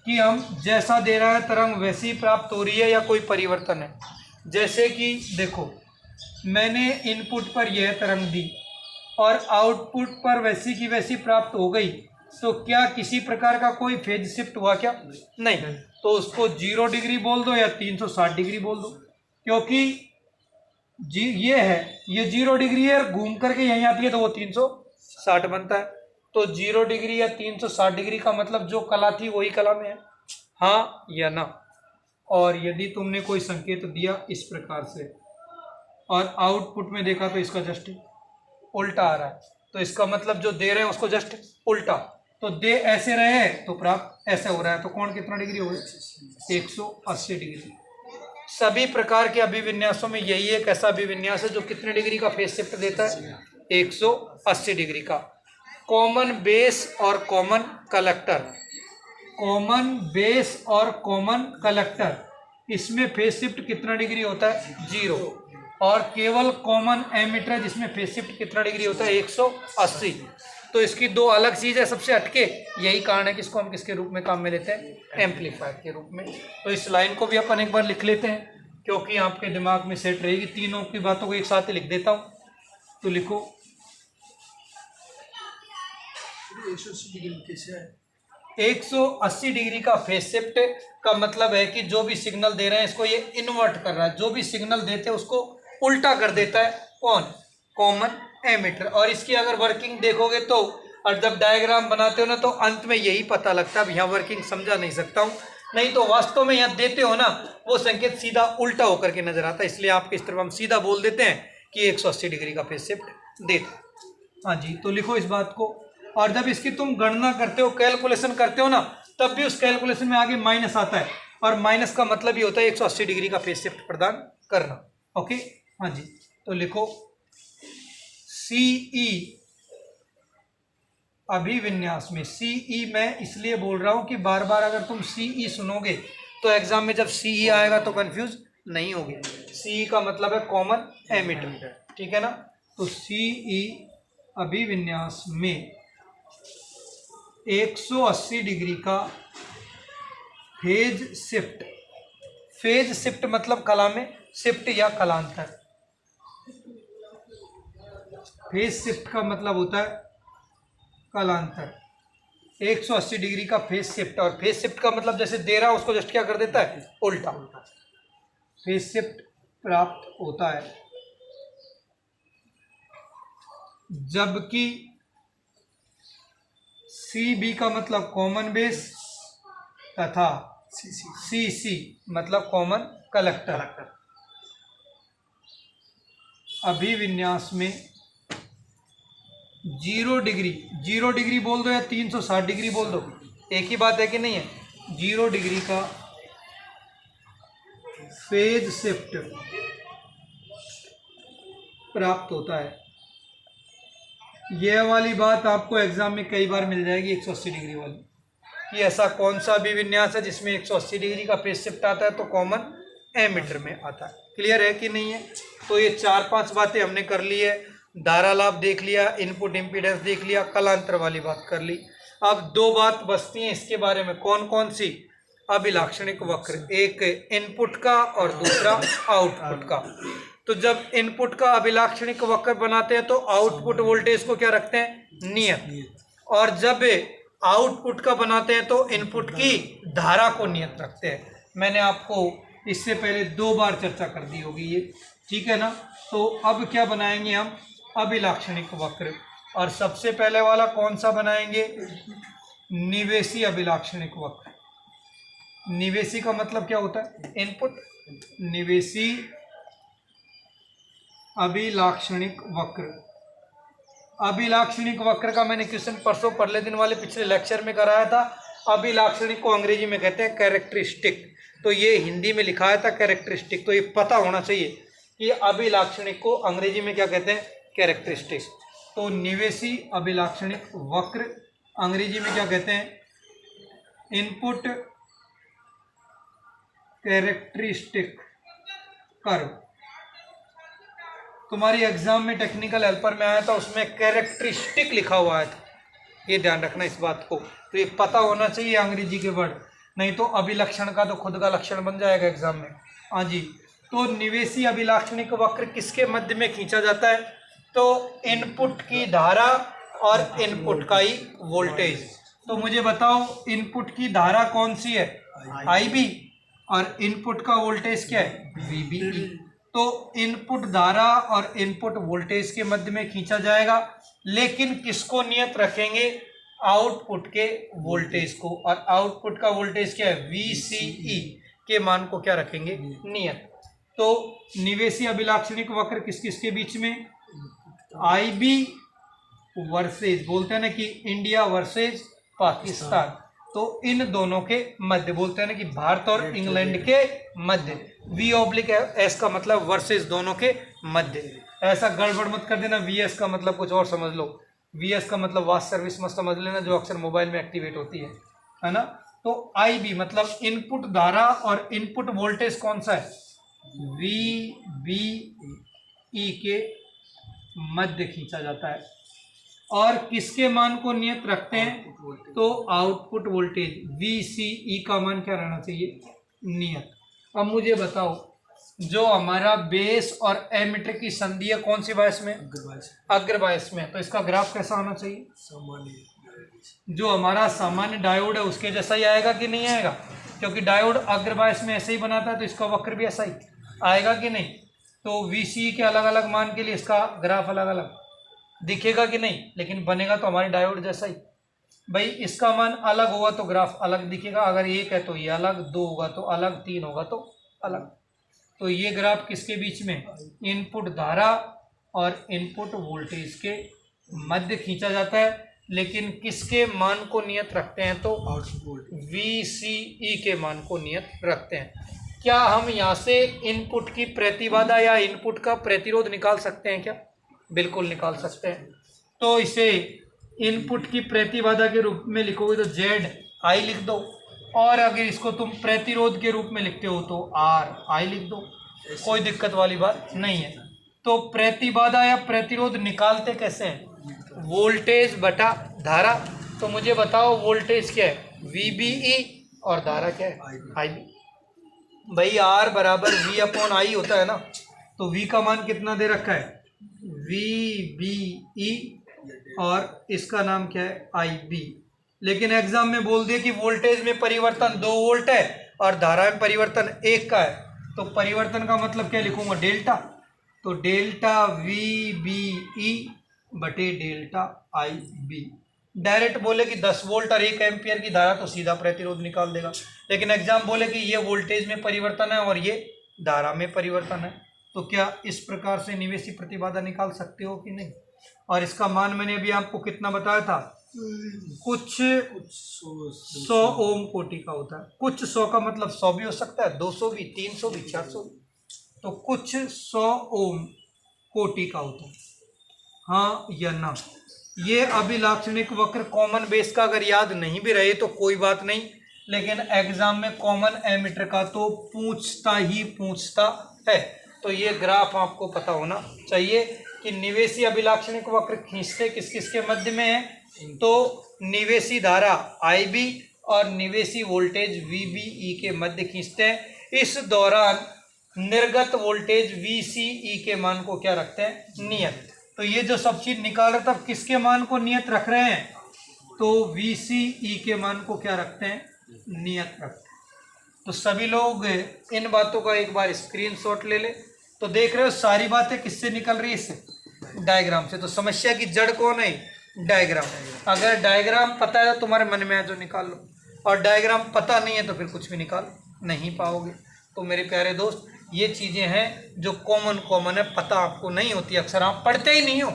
कि हम जैसा दे रहा है तरंग वैसी प्राप्त हो रही है या कोई परिवर्तन है। जैसे कि देखो, मैंने इनपुट पर यह तरंग दी और आउटपुट पर वैसी की वैसी प्राप्त हो गई, तो क्या किसी प्रकार का कोई फेज शिफ्ट हुआ क्या? नहीं। तो उसको 0 डिग्री बोल दो या 360 डिग्री बोल दो, क्योंकि ये है, ये 0 डिग्री है, घूम करके यहीं आती है तो वो 360 बनता है। तो 0 डिग्री या 360 डिग्री का मतलब जो कला थी वही कला में है, हाँ या ना। और यदि तुमने कोई संकेत दिया इस प्रकार से और आउटपुट में देखा तो इसका जस्ट उल्टा आ रहा है, तो इसका मतलब जो दे रहे हैं उसको जस्ट उल्टा। तो दे ऐसे रहे हैं तो प्राप्त ऐसे हो रहा है, तो कोण कितना डिग्री हो गया? 180 डिग्री। सभी प्रकार के अभिविन्यासों में यही एक ऐसा अभिविन्यास है जो कितने डिग्री का फेज शिफ्ट देता है? 180 डिग्री का। कॉमन बेस और कॉमन कलेक्टर, कॉमन बेस और कॉमन कलेक्टर, इसमें फेज शिफ्ट कितना डिग्री होता है? 0। और केवल कॉमन एमिटर जिसमें फेज शिफ्ट कितना डिग्री होता है? 180। तो इसकी दो अलग चीज़ है सबसे हटके, यही कारण है कि इसको हम किसके रूप में काम में लेते हैं? एम्पलीफायर के रूप में। तो इस लाइन को भी अपन एक बार लिख लेते हैं क्योंकि आपके दिमाग में सेट रहेगी। तीनों की बातों को एक साथ ही लिख देता हूँ, तो लिखो 180 डिग्री का फेज शिफ्ट का मतलब है कि जो भी सिग्नल दे रहे हैं इसको ये इन्वर्ट कर रहा है, जो भी सिग्नल देते हैं उसको उल्टा कर देता है। कौन? Common emitter. और इसकी अगर वर्किंग देखोगे तो, और जब डायग्राम बनाते हो ना तो अंत में यही पता लगता है। अब यहाँ वर्किंग समझा नहीं सकता हूँ, नहीं तो वास्तव में यहाँ देते हो ना वो संकेत सीधा उल्टा होकर के नजर आता है, इसलिए आपके इस तरफ हम सीधा बोल देते हैं कि 180 डिग्री का फेज शिफ्ट देता। हाँ जी, तो लिखो इस बात को। और जब इसकी तुम गणना करते हो, कैलकुलेशन करते हो ना, तब भी उस कैलकुलेशन में आगे माइनस आता है, और माइनस का मतलब ही होता है 180 डिग्री का फेज शिफ्ट प्रदान करना। ओके, हाँ जी, तो लिखो सीई अभिविन्यास में। सीई मैं इसलिए बोल रहा हूं कि बार बार अगर तुम सीई सुनोगे तो एग्जाम में जब सीई आएगा तो कंफ्यूज नहीं होगे। सीई का मतलब है कॉमन एमिटर, ठीक है ना। तो सीई अभिविन्यास में 180 डिग्री का फेज शिफ्ट। फेज शिफ्ट मतलब कला में शिफ्ट या कलांतर। फेज शिफ्ट का मतलब होता है कलांतर। 180 डिग्री का फेज शिफ्ट, और फेज शिफ्ट का मतलब जैसे दे रहा है उसको जस्ट क्या कर देता है? उल्टा। फेज शिफ्ट प्राप्त होता है जबकि सी बी का मतलब कॉमन बेस तथा सी सी मतलब कॉमन कलेक्टर अभिविन्यास में 0 डिग्री बोल दो या 360 डिग्री बोल दो, एक ही बात है कि नहीं है। 0 डिग्री का फेज शिफ्ट प्राप्त होता है। यह वाली बात आपको एग्जाम में कई बार मिल जाएगी 180 डिग्री वाली, कि ऐसा कौन सा अभिविन्यास है जिसमें 180 डिग्री का फेज शिफ्ट आता है, तो कॉमन एमिटर में आता है। क्लियर है कि नहीं है? तो ये 4-5 बातें हमने कर ली है। धारा लाभ देख लिया, इनपुट इम्पीडेंस देख लिया, कलांतर वाली बात कर ली। अब 2 बात बचती हैं इसके बारे में। कौन कौन सी? अभिलाक्षणिक वक्र, एक इनपुट का और दूसरा आउटपुट का। तो जब इनपुट का अभिलाक्षणिक वक्र बनाते हैं तो आउटपुट वोल्टेज को क्या रखते हैं? नियत। और जब आउटपुट का बनाते हैं तो इनपुट की धारा को नियत रखते हैं। मैंने आपको इससे पहले 2 बार चर्चा कर दी होगी ये, ठीक है ना। तो अब क्या बनाएंगे हम? अभिलाक्षणिक वक्र। और सबसे पहले वाला कौन सा बनाएंगे? निवेशी अभिलाक्षणिक वक्र। निवेशी का मतलब क्या होता है? इनपुट। निवेशी अभिलाक्षणिक वक्र। अभिलाक्षणिक वक्र का मैंने क्वेश्चन परसों परले दिन वाले पिछले लेक्चर में कराया था। अभिलाक्षणिक को अंग्रेजी में कहते हैं कैरेक्टरिस्टिक, तो ये हिंदी में लिखाया था कैरेक्टरिस्टिक। तो ये पता होना चाहिए कि अभिलाक्षणिक को अंग्रेजी में क्या कहते हैं? कैरेक्टरिस्टिक। तो निवेशी अभिलाक्षणिक वक्र अंग्रेजी में क्या कहते हैं? Input characteristic curve. तुम्हारी एग्जाम में टेक्निकल हेल्पर में आया था, उसमें कैरेक्टरिस्टिक लिखा हुआ आया था, ये ध्यान रखना इस बात को। तो ये पता होना चाहिए अंग्रेजी के वर्ड, नहीं तो अभिलक्षण का तो खुद का लक्षण बन जाएगा एग्जाम में। हाँ जी, तो निवेशी अभिलाक्षणिक वक्र किसके मध्य में खींचा जाता है? तो इनपुट की धारा और इनपुट का ही वोल्टेज। तो मुझे बताओ इनपुट की धारा कौन सी है? IB, और इनपुट का वोल्टेज क्या है? VBE। तो इनपुट धारा और इनपुट वोल्टेज के मध्य में खींचा जाएगा, लेकिन किसको नियत रखेंगे? आउटपुट के वोल्टेज को। और आउटपुट का वोल्टेज क्या है? VCE के मान को क्या रखेंगे? नियत। तो निवेशी अभिलाक्षणिक वक्र किस किस के बीच में? IB वर्सेज, बोलते हैं ना कि इंडिया वर्सेज पाकिस्तान, तो इन दोनों के मध्य, बोलते हैं ना कि भारत और इंग्लैंड के मध्य। V/S का मतलब वर्सेज, दोनों के मध्य। ऐसा गड़बड़ मत कर देना, VS का मतलब कुछ और समझ लो। VS का मतलब वास्ट सर्विस मत समझ लेना, जो अक्सर मोबाइल में एक्टिवेट होती है ना। तो IB मतलब इनपुट धारा और इनपुट वोल्टेज कौन सा है? VBE के मध्य खींचा जाता है। और किसके मान को नियत रखते हैं? तो आउटपुट वोल्टेज VCE का मान क्या रहना चाहिए? नियत। अब मुझे बताओ, जो हमारा बेस और एमीटर की संधि है कौन सी बायस में? अग्रबायस में। तो इसका ग्राफ कैसा आना चाहिए? जो हमारा सामान्य डायोड है उसके जैसा ही आएगा कि नहीं आएगा? क्योंकि डायोड अग्रबायस में ऐसे ही बनाता है, तो इसका वक्र भी ऐसा ही आएगा कि नहीं? तो VCE के अलग अलग मान के लिए इसका ग्राफ अलग अलग दिखेगा कि नहीं, लेकिन बनेगा तो हमारे डायोड जैसा ही। भाई इसका मान अलग होगा तो ग्राफ अलग दिखेगा, अगर एक है तो ये अलग, दो होगा तो अलग, तीन होगा तो अलग। तो ये ग्राफ किसके बीच में? इनपुट धारा और इनपुट वोल्टेज के मध्य खींचा जाता है, लेकिन किसके मान को नियत रखते हैं? तो VCE के मान को नियत रखते हैं। क्या हम यहाँ से इनपुट की प्रतिबाधा या इनपुट का प्रतिरोध निकाल सकते हैं क्या? बिल्कुल निकाल सकते हैं। तो इसे इनपुट की प्रतिबाधा के रूप में लिखोगे तो ZI लिख दो, और अगर इसको तुम प्रतिरोध के रूप में लिखते हो तो RI लिख दो, कोई दिक्कत वाली बात नहीं है। तो प्रतिबाधा या प्रतिरोध निकालते कैसे हैं? वोल्टेज बटा धारा। तो मुझे बताओ वोल्टेज क्या है? VBE, और धारा क्या है? IB। भाई R बराबर V/I होता है ना, तो V का मान कितना दे रखा है? VBE, और इसका नाम क्या है? IB। लेकिन एग्जाम में बोल दिया कि वोल्टेज में परिवर्तन 2 वोल्ट है और धारा में परिवर्तन 1 का है, तो परिवर्तन का मतलब क्या लिखूंगा? डेल्टा। तो डेल्टा VBE बटे डेल्टा IB। डायरेक्ट बोले कि 10 वोल्ट और 1 एम्पियर की धारा, तो सीधा प्रतिरोध निकाल देगा। लेकिन एग्जाम बोले कि ये वोल्टेज में परिवर्तन है और ये धारा में परिवर्तन है, तो क्या इस प्रकार से निवेशी प्रतिबाधा निकाल सकते हो कि नहीं? और इसका मान मैंने अभी आपको कितना बताया था? कुछ 100 ओम कोटि का होता है। कुछ 100 का मतलब 100 भी हो सकता है, 200 भी, 300 भी, 400 भी। तो कुछ 100 ओम कोटि का होता है, हाँ या ना? ये अभिलाक्षणिक वक्र कॉमन बेस का अगर याद नहीं भी रहे तो कोई बात नहीं, लेकिन एग्जाम में कॉमन एमीटर का तो पूछता ही पूछता है। तो ये ग्राफ आपको पता होना चाहिए कि निवेशी अभिलाक्षणिक वक्र खींचते किस किस के मध्य में है? तो निवेशी धारा IB और निवेशी वोल्टेज VBE के मध्य खींचते हैं। इस दौरान निर्गत वोल्टेज VCE के मान को क्या रखते हैं? नियत। तो ये जो सब चीज निकाल रहे तब किसके मान को नियत रख रहे हैं? तो VCE के मान को क्या रखते हैं? नियत रखते हैं। तो सभी लोग इन बातों का एक बार स्क्रीनशॉट ले ले। तो देख रहे हो सारी बातें किससे निकल रही है? इससे, डायग्राम से। तो समस्या की जड़ कौन है? डायग्राम। अगर डायग्राम पता है तो तुम्हारे मन में है जो निकाल लो, और डायग्राम पता नहीं है तो फिर कुछ भी निकाल नहीं पाओगे। तो मेरे प्यारे दोस्त, ये चीज़ें हैं जो कॉमन है, पता आपको नहीं होती, अक्सर आप पढ़ते ही नहीं हो।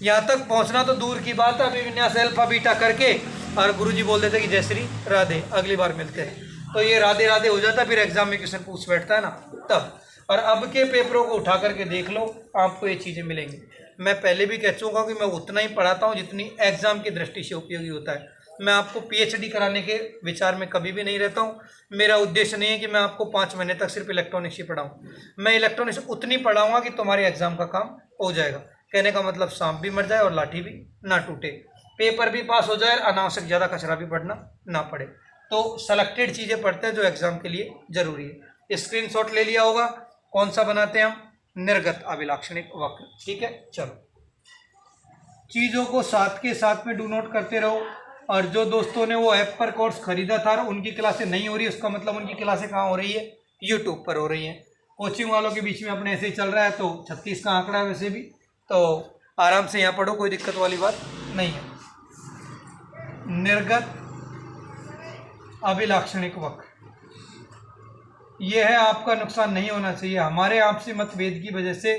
यहाँ तक पहुँचना तो दूर की बात है, अभिविन्यास अल्फा बीटा करके और गुरुजी बोल देते कि जय श्री राधे, अगली बार मिलते हैं। तो ये राधे राधे हो जाता, फिर एग्जाम में क्वेश्चन पूछ बैठता है ना तब। और अब के पेपरों को उठा करके देख लो, आपको ये चीज़ें मिलेंगी। मैं पहले भी कह चुका हूँ कि मैं उतना ही पढ़ाता हूँ जितनी एग्जाम की दृष्टि से उपयोगी होता है। मैं आपको पीएचडी कराने के विचार में कभी भी नहीं रहता हूँ। मेरा उद्देश्य नहीं है कि मैं आपको 5 महीने तक सिर्फ इलेक्ट्रॉनिक्स ही पढ़ाऊँ। मैं इलेक्ट्रॉनिक्स उतनी पढ़ाऊँगा कि तुम्हारे एग्जाम का काम हो जाएगा। कहने का मतलब सांप भी मर जाए और लाठी भी ना टूटे, पेपर भी पास हो जाए, अनावश्यक ज़्यादा कचरा भी पढ़ना ना पड़े। तो सेलेक्टेड चीज़ें पढ़ते हैं जो एग्जाम के लिए जरूरी है। स्क्रीनशॉट ले लिया होगा। कौन सा बनाते हैं हम? निर्गत अभिलाक्षणिक वक्र। ठीक है, चलो चीज़ों को साथ के साथ में डू नोट करते रहो। और जो दोस्तों ने वो ऐप पर कोर्स खरीदा था और उनकी क्लासें नहीं हो रही, उसका मतलब उनकी क्लासें कहाँ हो रही है? यूट्यूब पर हो रही हैं। कोचिंग वालों के बीच में अपने ऐसे ही चल रहा है, तो 36 का आंकड़ा है वैसे भी, तो आराम से यहाँ पढ़ो, कोई दिक्कत वाली बात नहीं है। निर्गत अभिलाक्षणिक वक्र, यह है आपका नुकसान नहीं होना चाहिए। हमारे आपसी मतभेद की वजह से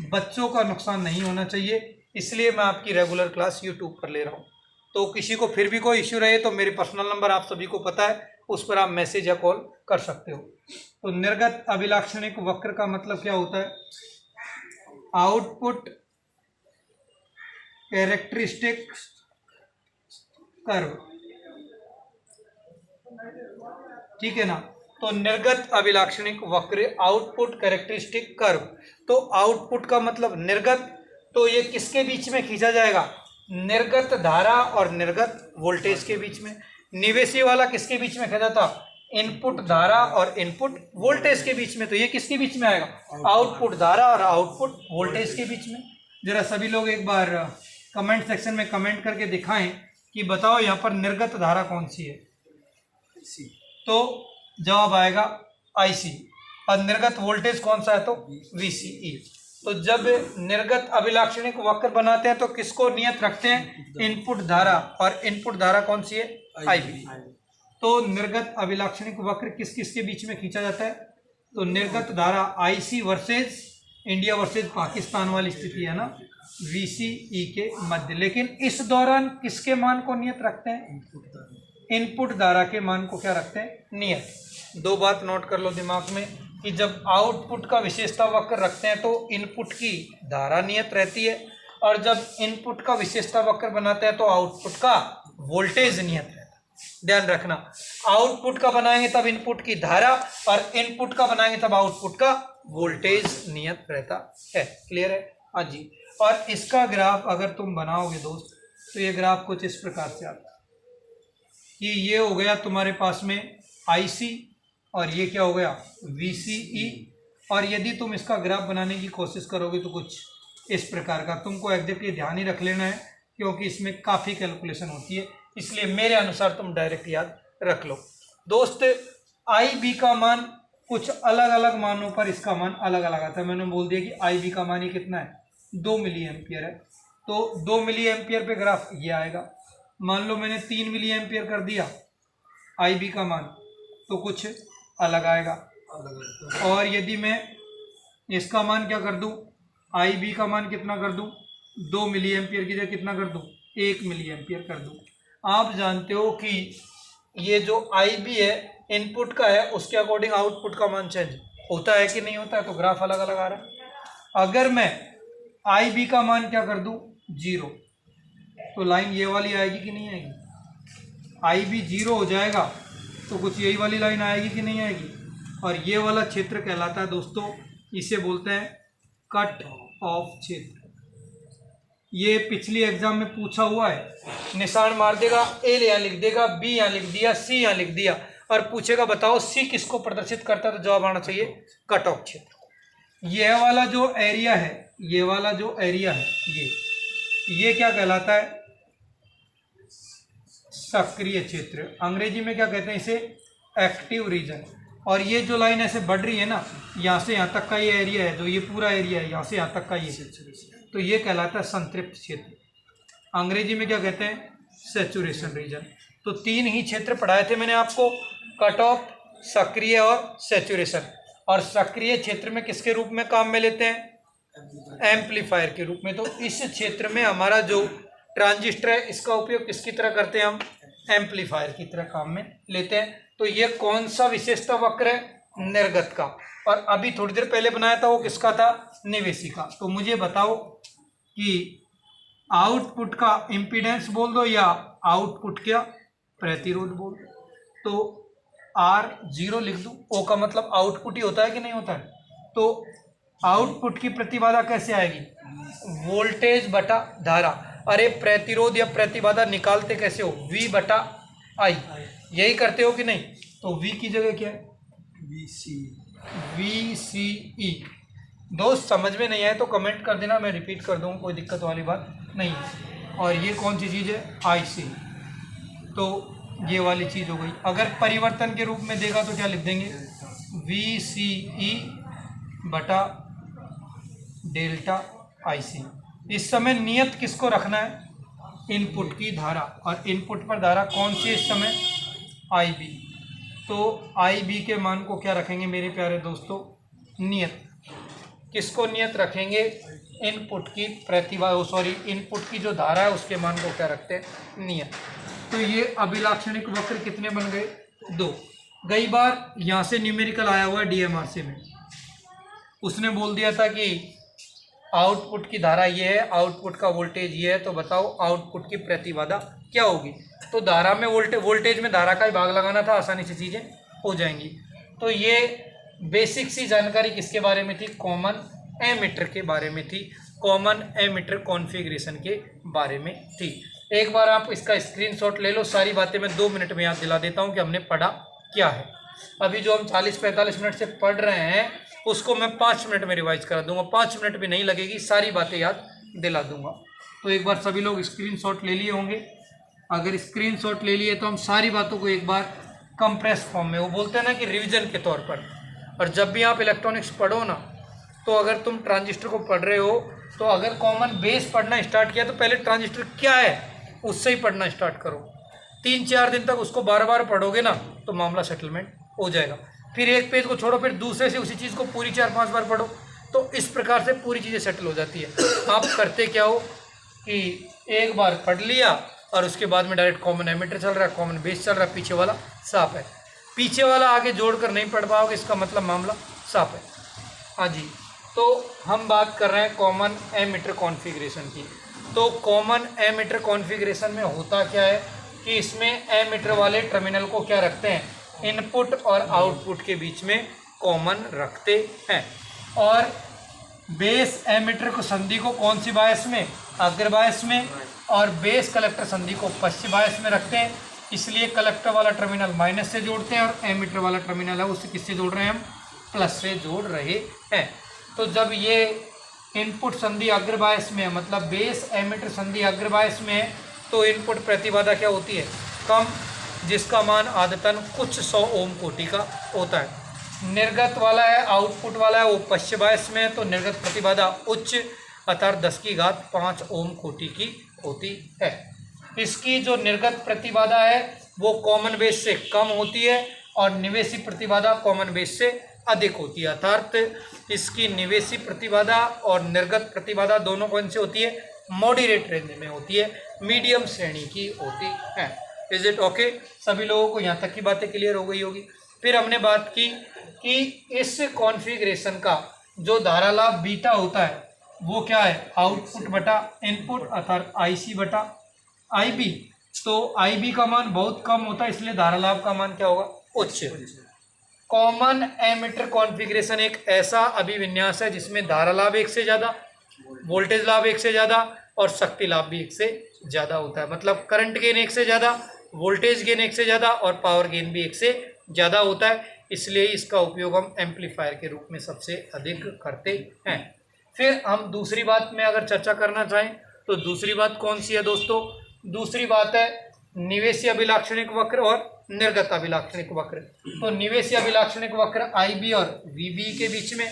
बच्चों का नुकसान नहीं होना चाहिए, इसलिए मैं आपकी रेगुलर क्लास यूट्यूब पर ले रहा हूँ। तो किसी को फिर भी कोई इश्यू रहे तो मेरे पर्सनल नंबर आप सभी को पता है, उस पर आप मैसेज या कॉल कर सकते हो। तो निर्गत अभिलाक्षणिक वक्र का मतलब क्या होता है? आउटपुट कैरेक्टरिस्टिक कर्व, ठीक है ना। तो निर्गत अभिलाक्षणिक वक्र आउटपुट कैरेक्टरिस्टिक कर्व। तो आउटपुट का मतलब निर्गत, तो ये किसके बीच में खींचा जाएगा? निर्गत धारा और निर्गत वोल्टेज के बीच में। निवेशी वाला किसके बीच में खींचा था? इनपुट धारा और इनपुट वोल्टेज के बीच में। तो ये किसके बीच में आएगा? आउटपुट धारा और आउटपुट वोल्टेज के बीच में। जरा सभी लोग एक बार कमेंट सेक्शन में कमेंट करके दिखाएं कि बताओ यहाँ पर निर्गत धारा कौन सी है। तो जवाब आएगा IC। और निर्गत वोल्टेज कौन सा है? तो VCE। तो जब निर्गत अभिलाक्षणिक वक्र बनाते हैं तो किसको नियत रखते हैं? इनपुट धारा, और इनपुट धारा कौन सी है? IB। तो निर्गत अभिलाक्षणिक वक्र किस किस के बीच में खींचा जाता है? तो निर्गत धारा IC versus India versus Pakistan वाली स्थिति है ना, VCE के मध्य। लेकिन इस दौरान किसके मान को नियत रखते हैं? इनपुट धारा के मान को क्या रखते हैं? नियत। दो बात नोट कर लो दिमाग में कि जब आउटपुट का विशेषता वक्र रखते हैं तो इनपुट की धारा नियत रहती है, और जब इनपुट का विशेषता वक्र बनाते हैं तो आउटपुट का वोल्टेज नियत रहता है। ध्यान रखना, आउटपुट का बनाएंगे तब इनपुट की धारा, और इनपुट का बनाएंगे तब आउटपुट का वोल्टेज नियत रहता है। क्लियर है? हाँ जी। और इसका ग्राफ अगर तुम बनाओगे दोस्त, तो ये ग्राफ कुछ इस प्रकार से आता है कि ये हो गया तुम्हारे पास में IC, और ये क्या हो गया? VCE। और यदि तुम इसका ग्राफ बनाने की कोशिश करोगे तो कुछ इस प्रकार का, तुमको एग्जैक्टली ध्यान ही रख लेना है क्योंकि इसमें काफ़ी कैलकुलेशन होती है, इसलिए मेरे अनुसार तुम डायरेक्ट याद रख लो। दोस्त IB का मान कुछ अलग अलग मानों पर इसका मान अलग अलग आता है। मैंने बोल दिया कि IB का मान ये कितना है? 2 मिली एम्पियर है। तो 2 मिली एम्पियर पे ग्राफ ये आएगा। मान लो मैंने 3 मिली एम्पियर कर दिया IB का मान, तो कुछ अलग आएगा। और यदि मैं इसका मान क्या कर दूं? IB का मान कितना कर दूं? 2 मिली एम्पियर की जगह कितना कर दूं? 1 मिली एम्पियर कर दूं। आप जानते हो कि ये जो IB है इनपुट का है, उसके अकॉर्डिंग आउटपुट का मान चेंज होता है कि नहीं होता है? तो ग्राफ अलग अलग आ रहा है। अगर मैं IB का मान क्या कर दूं? 0, तो लाइन ये वाली आएगी कि नहीं आएगी? IB 0 हो जाएगा तो कुछ यही वाली लाइन आएगी कि नहीं आएगी? और ये वाला क्षेत्र कहलाता है दोस्तों, इसे बोलते हैं कट ऑफ क्षेत्र। ये पिछली एग्जाम में पूछा हुआ है, निशान मार देगा, A यहाँ लिख देगा, B यहाँ लिख दिया, C यहाँ लिख दिया, और पूछेगा बताओ C किसको प्रदर्शित करता है? तो जवाब आना चाहिए कट ऑफ क्षेत्र। यह वाला जो एरिया है, ये वाला जो एरिया है, ये क्या कहलाता है? सक्रिय क्षेत्र। अंग्रेजी में क्या कहते हैं इसे? Active region. और ये जो लाइन ऐसे बढ़ रही है ना, यहाँ से यहाँ तक का ये एरिया है, जो ये पूरा एरिया है, यहाँ से यहाँ तक का ये, तो ये कहलाता है संतृप्त क्षेत्र। अंग्रेजी में क्या कहते हैं? Saturation region. तो 3 ही क्षेत्र पढ़ाए थे मैंने आपको, कट ऑफ, सक्रिय और सैचुरेशन। और सक्रिय क्षेत्र में किसके रूप में काम में लेते हैं? एम्पलीफायर के रूप में। तो इस क्षेत्र में हमारा जो ट्रांजिस्टर है इसका उपयोग किसकी तरह करते हैं? हम एम्पलीफायर की तरह काम में लेते हैं। तो ये कौन सा विशेषता वक्र है? निर्गत का। और अभी थोड़ी देर पहले बनाया था वो किसका था? निवेशी का। तो मुझे बताओ कि आउटपुट का इम्पीडेंस बोल दो या आउटपुट क्या, प्रतिरोध बोल, तो R 0 लिख दूं। O का मतलब आउटपुट ही होता है कि नहीं होता है, तो आउटपुट की प्रतिबाधा कैसे आएगी, वोल्टेज बटा धारा। अरे प्रतिरोध या प्रतिबाधा निकालते कैसे हो, V बटा I, यही करते हो कि नहीं। तो V की जगह क्या है, VCE। दोस्त समझ में नहीं आए तो कमेंट कर देना, मैं रिपीट कर दूंगा, कोई दिक्कत वाली बात नहीं है। और ये कौन सी चीज़ है, IC, तो ये वाली चीज़ हो गई। अगर परिवर्तन के रूप में देगा तो क्या लिख देंगे, VCE बटा डेल्टा IC। इस समय नियत किसको रखना है, इनपुट की धारा, और इनपुट पर धारा कौन सी है इस समय, IB। तो IB के मान को क्या रखेंगे मेरे प्यारे दोस्तों, नियत। किसको नियत रखेंगे, इनपुट की इनपुट की जो धारा है उसके मान को क्या रखते हैं, नियत। तो ये अभिलाक्षणिक वक्र कितने बन गए, 2। कई बार यहाँ से न्यूमेरिकल आया हुआ है DMRC में, उसने बोल दिया था कि आउटपुट की धारा ये है, आउटपुट का वोल्टेज ये है, तो बताओ आउटपुट की प्रतिबाधा क्या होगी। तो धारा में वोल्टेज में धारा का ही भाग लगाना था, आसानी से चीज़ें हो जाएंगी। तो ये बेसिक सी जानकारी किसके बारे में थी, कॉमन एमीटर के बारे में थी, कॉमन एमीटर कॉन्फ़िगरेशन के बारे में थी। एक बार आप इसका स्क्रीनशॉट ले लो, सारी बातें मैं 2 मिनट में याद दिला देता हूँ कि हमने पढ़ा क्या है। अभी जो हम 40-45 मिनट से पढ़ रहे हैं उसको मैं 5 मिनट में रिवाइज करा दूंगा, 5 मिनट भी नहीं लगेगी, सारी बातें याद दिला दूंगा। तो एक बार सभी लोग स्क्रीनशॉट ले लिए होंगे, अगर स्क्रीनशॉट ले लिए तो हम सारी बातों को एक बार कंप्रेस फॉर्म में, वो बोलते हैं ना कि रिवीजन के तौर पर। और जब भी आप इलेक्ट्रॉनिक्स पढ़ो ना, तो अगर तुम ट्रांजिस्टर को पढ़ रहे हो तो अगर कॉमन बेस पढ़ना स्टार्ट किया तो पहले ट्रांजिस्टर क्या है उससे ही पढ़ना स्टार्ट करो। 3-4 दिन तक उसको बार बार पढ़ोगे ना तो मामला सेटलमेंट हो जाएगा। फिर एक पेज को छोड़ो, फिर दूसरे से उसी चीज़ को पूरी 4-5 बार पढ़ो, तो इस प्रकार से पूरी चीज़ें सेटल हो जाती है। आप करते क्या हो कि एक बार पढ़ लिया और उसके बाद में डायरेक्ट कॉमन एमीटर चल रहा है, कॉमन बेस चल रहा है, पीछे वाला साफ है, पीछे वाला आगे जोड़कर नहीं पढ़ पाओगे, इसका मतलब मामला साफ है। हाँ जी, तो हम बात कर रहे हैं कॉमन एमीटर कॉन्फ़िगरेशन की। तो कॉमन एमीटर कॉन्फ़िगरेशन में होता क्या है कि इसमें एमीटर वाले टर्मिनल को क्या रखते हैं, इनपुट और आउटपुट के बीच में कॉमन रखते हैं। और बेस एमीटर को संधि को कौन सी बायस में, अग्र बायस में, और बेस कलेक्टर संधि को पश्चिम बायस में रखते हैं। इसलिए कलेक्टर वाला टर्मिनल माइनस से जोड़ते हैं और एमीटर वाला टर्मिनल है उसे किससे जोड़ रहे हैं, हम प्लस से जोड़ रहे हैं। तो जब ये इनपुट संधि अग्र बायस में है, मतलब बेस एमीटर संधि अग्र बायस में है, तो इनपुट प्रतिबाधा क्या होती है, कम, जिसका मान आदतन कुछ 100 ओम कोटि का होता है। निर्गत वाला है, आउटपुट वाला है, वो पश्चिम बायस में है, तो निर्गत प्रतिबाधा उच्च अर्थात 10⁵ ओम कोटि की होती है। इसकी जो निर्गत प्रतिबाधा है वो कॉमन बेस से कम होती है और निवेशी प्रतिबाधा कॉमन बेस से अधिक होती है। अर्थात इसकी निवेशी प्रतिबाधा और निर्गत प्रतिबाधा दोनों कौन सी होती है, मॉडरेट रेंज में होती है, मीडियम श्रेणी की होती है। Is it okay? सभी लोगों को यहाँ तक की बातें क्लियर हो गई होगी। फिर हमने बात की कि इस कॉन्फ़िगरेशन का जो धारा लाभ बीटा होता है वो क्या है, आउटपुट बटा इनपुट अर्थात IC बटा IB। तो IB का मान बहुत कम होता है, इसलिए धारा लाभ का मान क्या होगा, उच्च। कॉमन एमीटर कॉन्फ़िगरेशन एक ऐसा अभिविन्यास है जिसमें धारा लाभ 1 से ज़्यादा, वोल्टेज लाभ 1 से ज़्यादा और शक्ति लाभ भी 1 से ज़्यादा होता है। मतलब करंट गेन 1 से ज़्यादा, वोल्टेज गेन 1 से ज़्यादा और पावर गेन भी 1 से ज़्यादा होता है। इसलिए इसका उपयोग हम एम्पलीफायर के रूप में सबसे अधिक करते हैं। फिर हम दूसरी बात में अगर चर्चा करना चाहें तो दूसरी बात कौन सी है दोस्तों, दूसरी बात है निवेशी अभिलाक्षणिक वक्र और निर्गत अभिलाक्षणिक वक्र। तो निवेशी अभिलाक्षणिक वक्र IB और VB के बीच में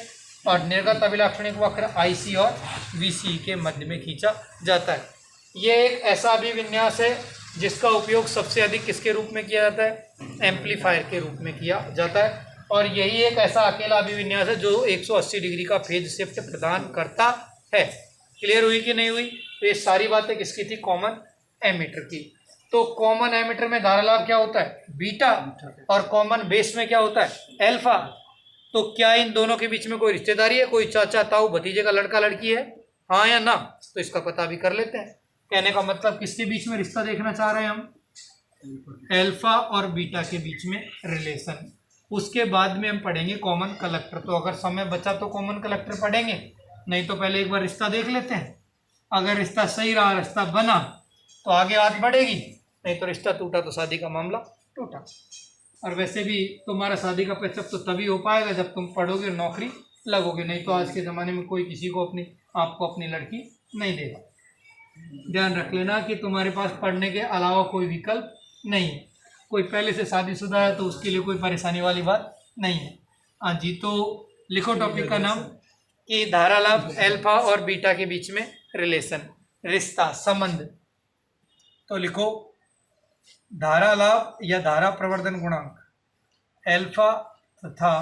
और निर्गत अभिलाक्षणिक वक्र IC और VC के मध्य में खींचा जाता है। ये एक ऐसा अभिविन्यास है जिसका उपयोग सबसे अधिक किसके रूप में किया जाता है, एम्पलीफायर के रूप में किया जाता है। और यही एक ऐसा अकेला अभिविन्यास है जो 180 डिग्री का फेज शिफ्ट प्रदान करता है। क्लियर हुई कि नहीं हुई? तो ये सारी बातें किसकी थी, कॉमन एमीटर की। तो कॉमन एमीटर में धारा लाभ क्या होता है, बीटा, और कॉमन बेस में क्या होता है, एल्फा। तो क्या इन दोनों के बीच में कोई रिश्तेदारी है, कोई चाचा ताऊ भतीजे का लड़का लड़की है, हाँ या ना? तो इसका पता भी कर लेते हैं। कहने का मतलब किसके बीच में रिश्ता देखना चाह रहे हैं हम? अल्फा और बीटा के बीच में रिलेशन। उसके बाद में हम पढ़ेंगे कॉमन कलेक्टर। तो अगर समय बचा तो कॉमन कलेक्टर पढ़ेंगे, नहीं तो पहले एक बार रिश्ता देख लेते हैं। अगर रिश्ता सही रहा, रिश्ता बना तो आगे बात बढ़ेगी, नहीं तो रिश्ता टूटा तो शादी का मामला टूटा। और वैसे भी तुम्हारा शादी का पैचअप तो तभी हो पाएगा जब तुम पढ़ोगे और नौकरी लगोगे, नहीं तो आज के ज़माने में कोई किसी को आपको अपनी लड़की नहीं देगा। ध्यान रख लेना कि तुम्हारे पास पढ़ने के अलावा कोई विकल्प नहीं है। कोई पहले से शादीशुदा है तो उसके लिए कोई परेशानी वाली बात नहीं है। हाँ जी, तो लिखो टॉपिक का नाम कि धारा लाभ अल्फा और बीटा के बीच में रिलेशन, रिश्ता, संबंध। तो लिखो धारा लाभ या धारा प्रवर्धन गुणांक अल्फा तथा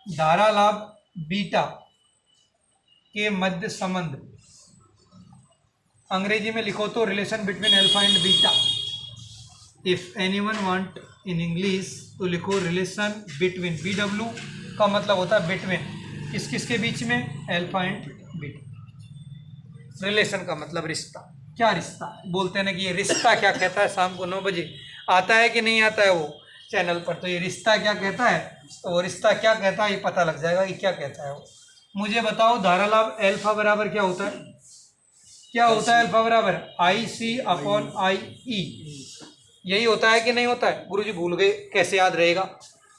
धारा लाभ बीटा के मध्य संबंध। अंग्रेजी में लिखो तो relation between alpha and beta. If anyone want in English तो लिखो रिलेशन बिटवीन, BW का मतलब होता है बिटवीन, किस किस के बीच में? Alpha and beta. रिलेशन का मतलब रिश्ता। क्या रिश्ता बोलते हैं ना कि ये रिश्ता क्या कहता है, शाम को 9 बजे आता है कि नहीं आता है वो चैनल पर। तो ये रिश्ता क्या कहता है, तो वो रिश्ता क्या कहता है ये पता लग जाएगा कि क्या कहता है वो। मुझे बताओ धारा लाभ अल्फा बराबर क्या होता है? क्या होता है अल्फा बराबर? IC/IE। यही होता है कि नहीं होता है? गुरुजी भूल गए, कैसे याद रहेगा?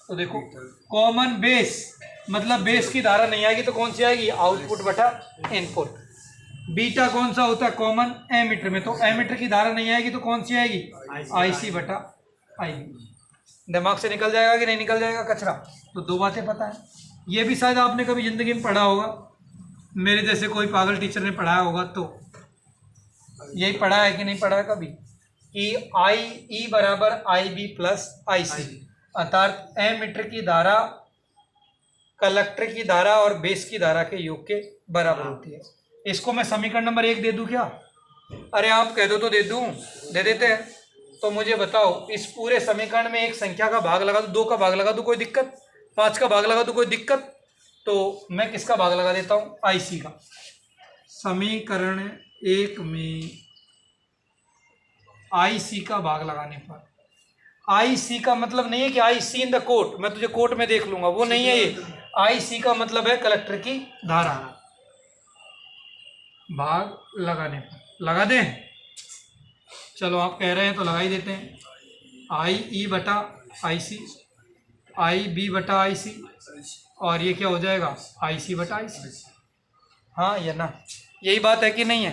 तो देखो कॉमन बेस, मतलब बेस की धारा नहीं आएगी तो कौन सी आएगी? आउटपुट बटा इनपुट। बीटा कौन सा होता है? कॉमन एमीटर में, तो एमीटर की धारा नहीं आएगी तो कौन सी आएगी? IC/IB। दिमाग से निकल जाएगा कि नहीं निकल जाएगा कचरा? तो दो बातें पता है। ये भी शायद आपने कभी जिंदगी में पढ़ा होगा, मेरे जैसे कोई पागल टीचर ने पढ़ाया होगा तो यही पढ़ा है कि नहीं पढ़ा है कभी, कि IE बराबर IB प्लस IC, अर्थात एमीटर की धारा कलेक्टर की धारा और बेस की धारा के योग के बराबर होती है। इसको मैं समीकरण नंबर 1 दे दूं क्या? अरे आप कह दो तो दे दूं, दे देते हैं। तो मुझे बताओ इस पूरे समीकरण में एक संख्या का भाग लगा दूं, 2 का भाग लगा दूं, कोई दिक्कत? 5 का भाग लगा दूं, कोई दिक्कत? तो मैं किसका भाग लगा देता हूं? IC का। समीकरण 1 में IC का भाग लगाने पर, IC का मतलब नहीं है कि IC इन द कोर्ट, मैं तुझे कोर्ट में देख लूंगा, वो नहीं है ये। IC का मतलब है कलेक्टर की धारा। भाग लगाने पर लगा दें? चलो आप कह रहे हैं तो लगा ही देते हैं। IE बटा IC, IB बटा IC, और ये क्या हो जाएगा? IC बटा IC। हाँ या ना, यही बात है कि नहीं है?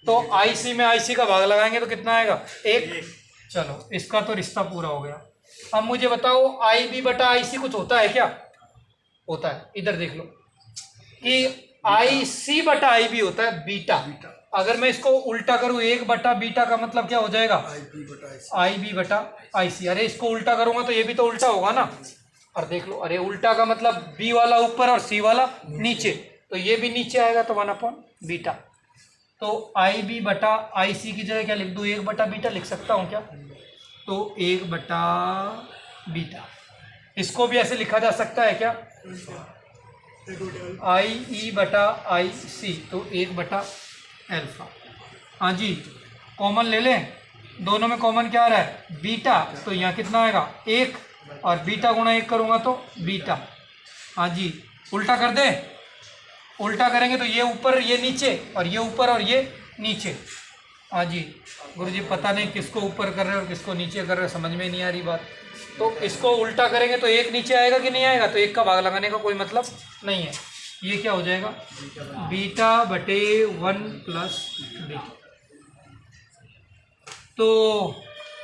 तो IC में IC का भाग लगाएंगे तो कितना आएगा? 1। चलो इसका तो रिश्ता पूरा हो गया। अब मुझे बताओ IB बटा IC कुछ होता है क्या? होता है। इधर देख लो कि IC बटा IB होता है बीटा। अगर मैं इसको उल्टा करूं 1 बटा बीटा का मतलब क्या हो जाएगा? IB बटा IC। अरे इसको उल्टा करूंगा तो ये भी तो उल्टा होगा ना। और देख लो, अरे उल्टा का मतलब B वाला ऊपर और C वाला नीचे, तो ये भी नीचे आएगा तो 1/बीटा। तो IB बटा IC की जगह क्या लिख दूँ? 1 बटा बीटा लिख सकता हूँ क्या? तो 1 बटा बीटा। इसको भी ऐसे लिखा जा सकता है क्या? IE बटा IC, तो 1 बटा अल्फा। हाँ जी, कॉमन ले लें, दोनों में कॉमन क्या आ रहा है? बीटा। तो यहाँ कितना आएगा? 1, और बीटा गुणा 1 करूँगा तो बीटा। हाँ जी, उल्टा कर दे। उल्टा करेंगे तो ये ऊपर ये नीचे, और ये ऊपर और ये नीचे। हाँ जी गुरुजी, पता नहीं किसको ऊपर कर रहे हैं और किसको नीचे कर रहे हैं, समझ में नहीं आ रही बात। तो इसको उल्टा करेंगे तो 1 नीचे आएगा कि नहीं आएगा? तो 1 का भाग लगाने का कोई मतलब नहीं है। ये क्या हो जाएगा? बीटा बटे 1 प्लस बीटा। तो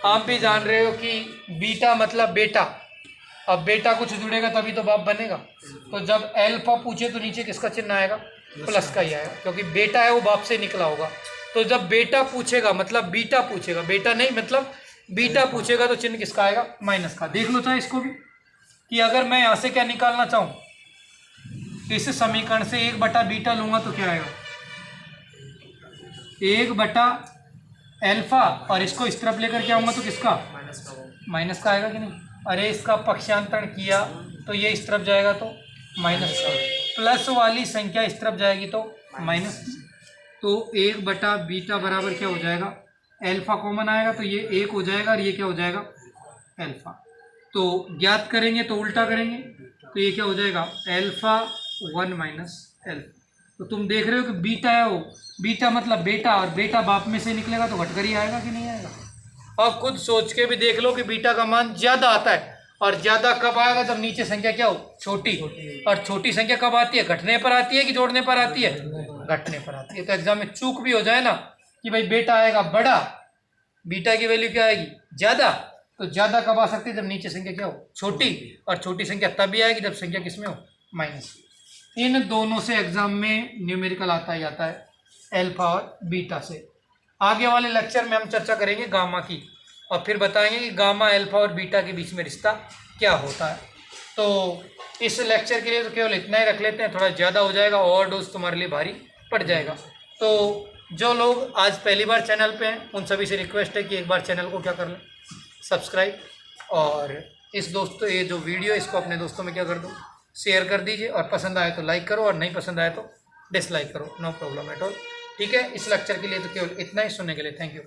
आप भी जान रहे हो कि बीटा मतलब बेटा। अब बेटा कुछ जुड़ेगा तभी तो बाप बनेगा। तो जब अल्फा पूछे तो नीचे किसका चिन्ह आएगा? प्लस का ही आएगा, क्योंकि बेटा है वो बाप से निकला होगा। तो जब बेटा पूछेगा मतलब बीटा पूछेगा, बेटा नहीं मतलब बीटा पूछेगा, तो चिन्ह किसका आएगा? माइनस का। देख लो चाहे इसको भी, कि अगर मैं यहाँ से क्या निकालना चाहूँ, इस समीकरण से 1 बटा बीटा लूंगा तो क्या आएगा? 1 बटा अल्फा, और इसको इस तरफ लेकर के आऊँगा तो किसका? माइनस का आएगा कि नहीं? अरे इसका पक्षांतरण किया तो ये इस तरफ जाएगा तो माइनस का, प्लस वाली संख्या इस तरफ जाएगी तो माइनस की। तो 1/बीटा बराबर क्या हो जाएगा, अल्फा कॉमन आएगा तो ये 1 हो जाएगा और ये क्या हो जाएगा अल्फा। तो ज्ञात करेंगे तो उल्टा करेंगे तो ये क्या हो जाएगा अल्फा 1 माइनस अल्फा। तो तुम देख रहे हो कि बीटा है वो, बीटा मतलब बेटा, और बेटा बाप में से निकलेगा तो घटकर ही आएगा कि नहीं आएगा। और खुद सोच के भी देख लो कि बीटा का मान ज़्यादा आता है, और ज़्यादा कब आएगा जब नीचे संख्या क्या हो छोटी, और छोटी संख्या कब आती है घटने पर आती है कि जोड़ने पर आती है, घटने पर आती है। तो एग्जाम में चूक भी हो जाए ना कि भाई बेटा आएगा बड़ा, बीटा की वैल्यू क्या आएगी ज़्यादा, तो ज़्यादा कब आ सकती है जब नीचे संख्या क्या हो छोटी, और छोटी संख्या तभी आएगी जब संख्या किस में हो माइनस। इन दोनों से एग्जाम में न्यूमेरिकल आता ही आता है, अल्फा और बीटा से। आगे वाले लेक्चर में हम चर्चा करेंगे गामा की, और फिर बताएंगे कि गामा अल्फा और बीटा के बीच में रिश्ता क्या होता है। तो इस लेक्चर के लिए तो केवल इतना ही रख लेते हैं, थोड़ा ज़्यादा हो जाएगा और डोज तुम्हारे लिए भारी पड़ जाएगा। तो जो लोग आज पहली बार चैनल पे हैं उन सभी से रिक्वेस्ट है कि एक बार चैनल को क्या कर लें सब्सक्राइब, और इस दोस्तों ये जो वीडियो इसको अपने दोस्तों में क्या कर दो शेयर कर दीजिए, और पसंद आए तो लाइक करो और नहीं पसंद आए तो डिसलाइक करो, नो प्रॉब्लम एट ऑल। ठीक है, इस लेक्चर के लिए तो केवल इतना ही। सुनने के लिए थैंक यू।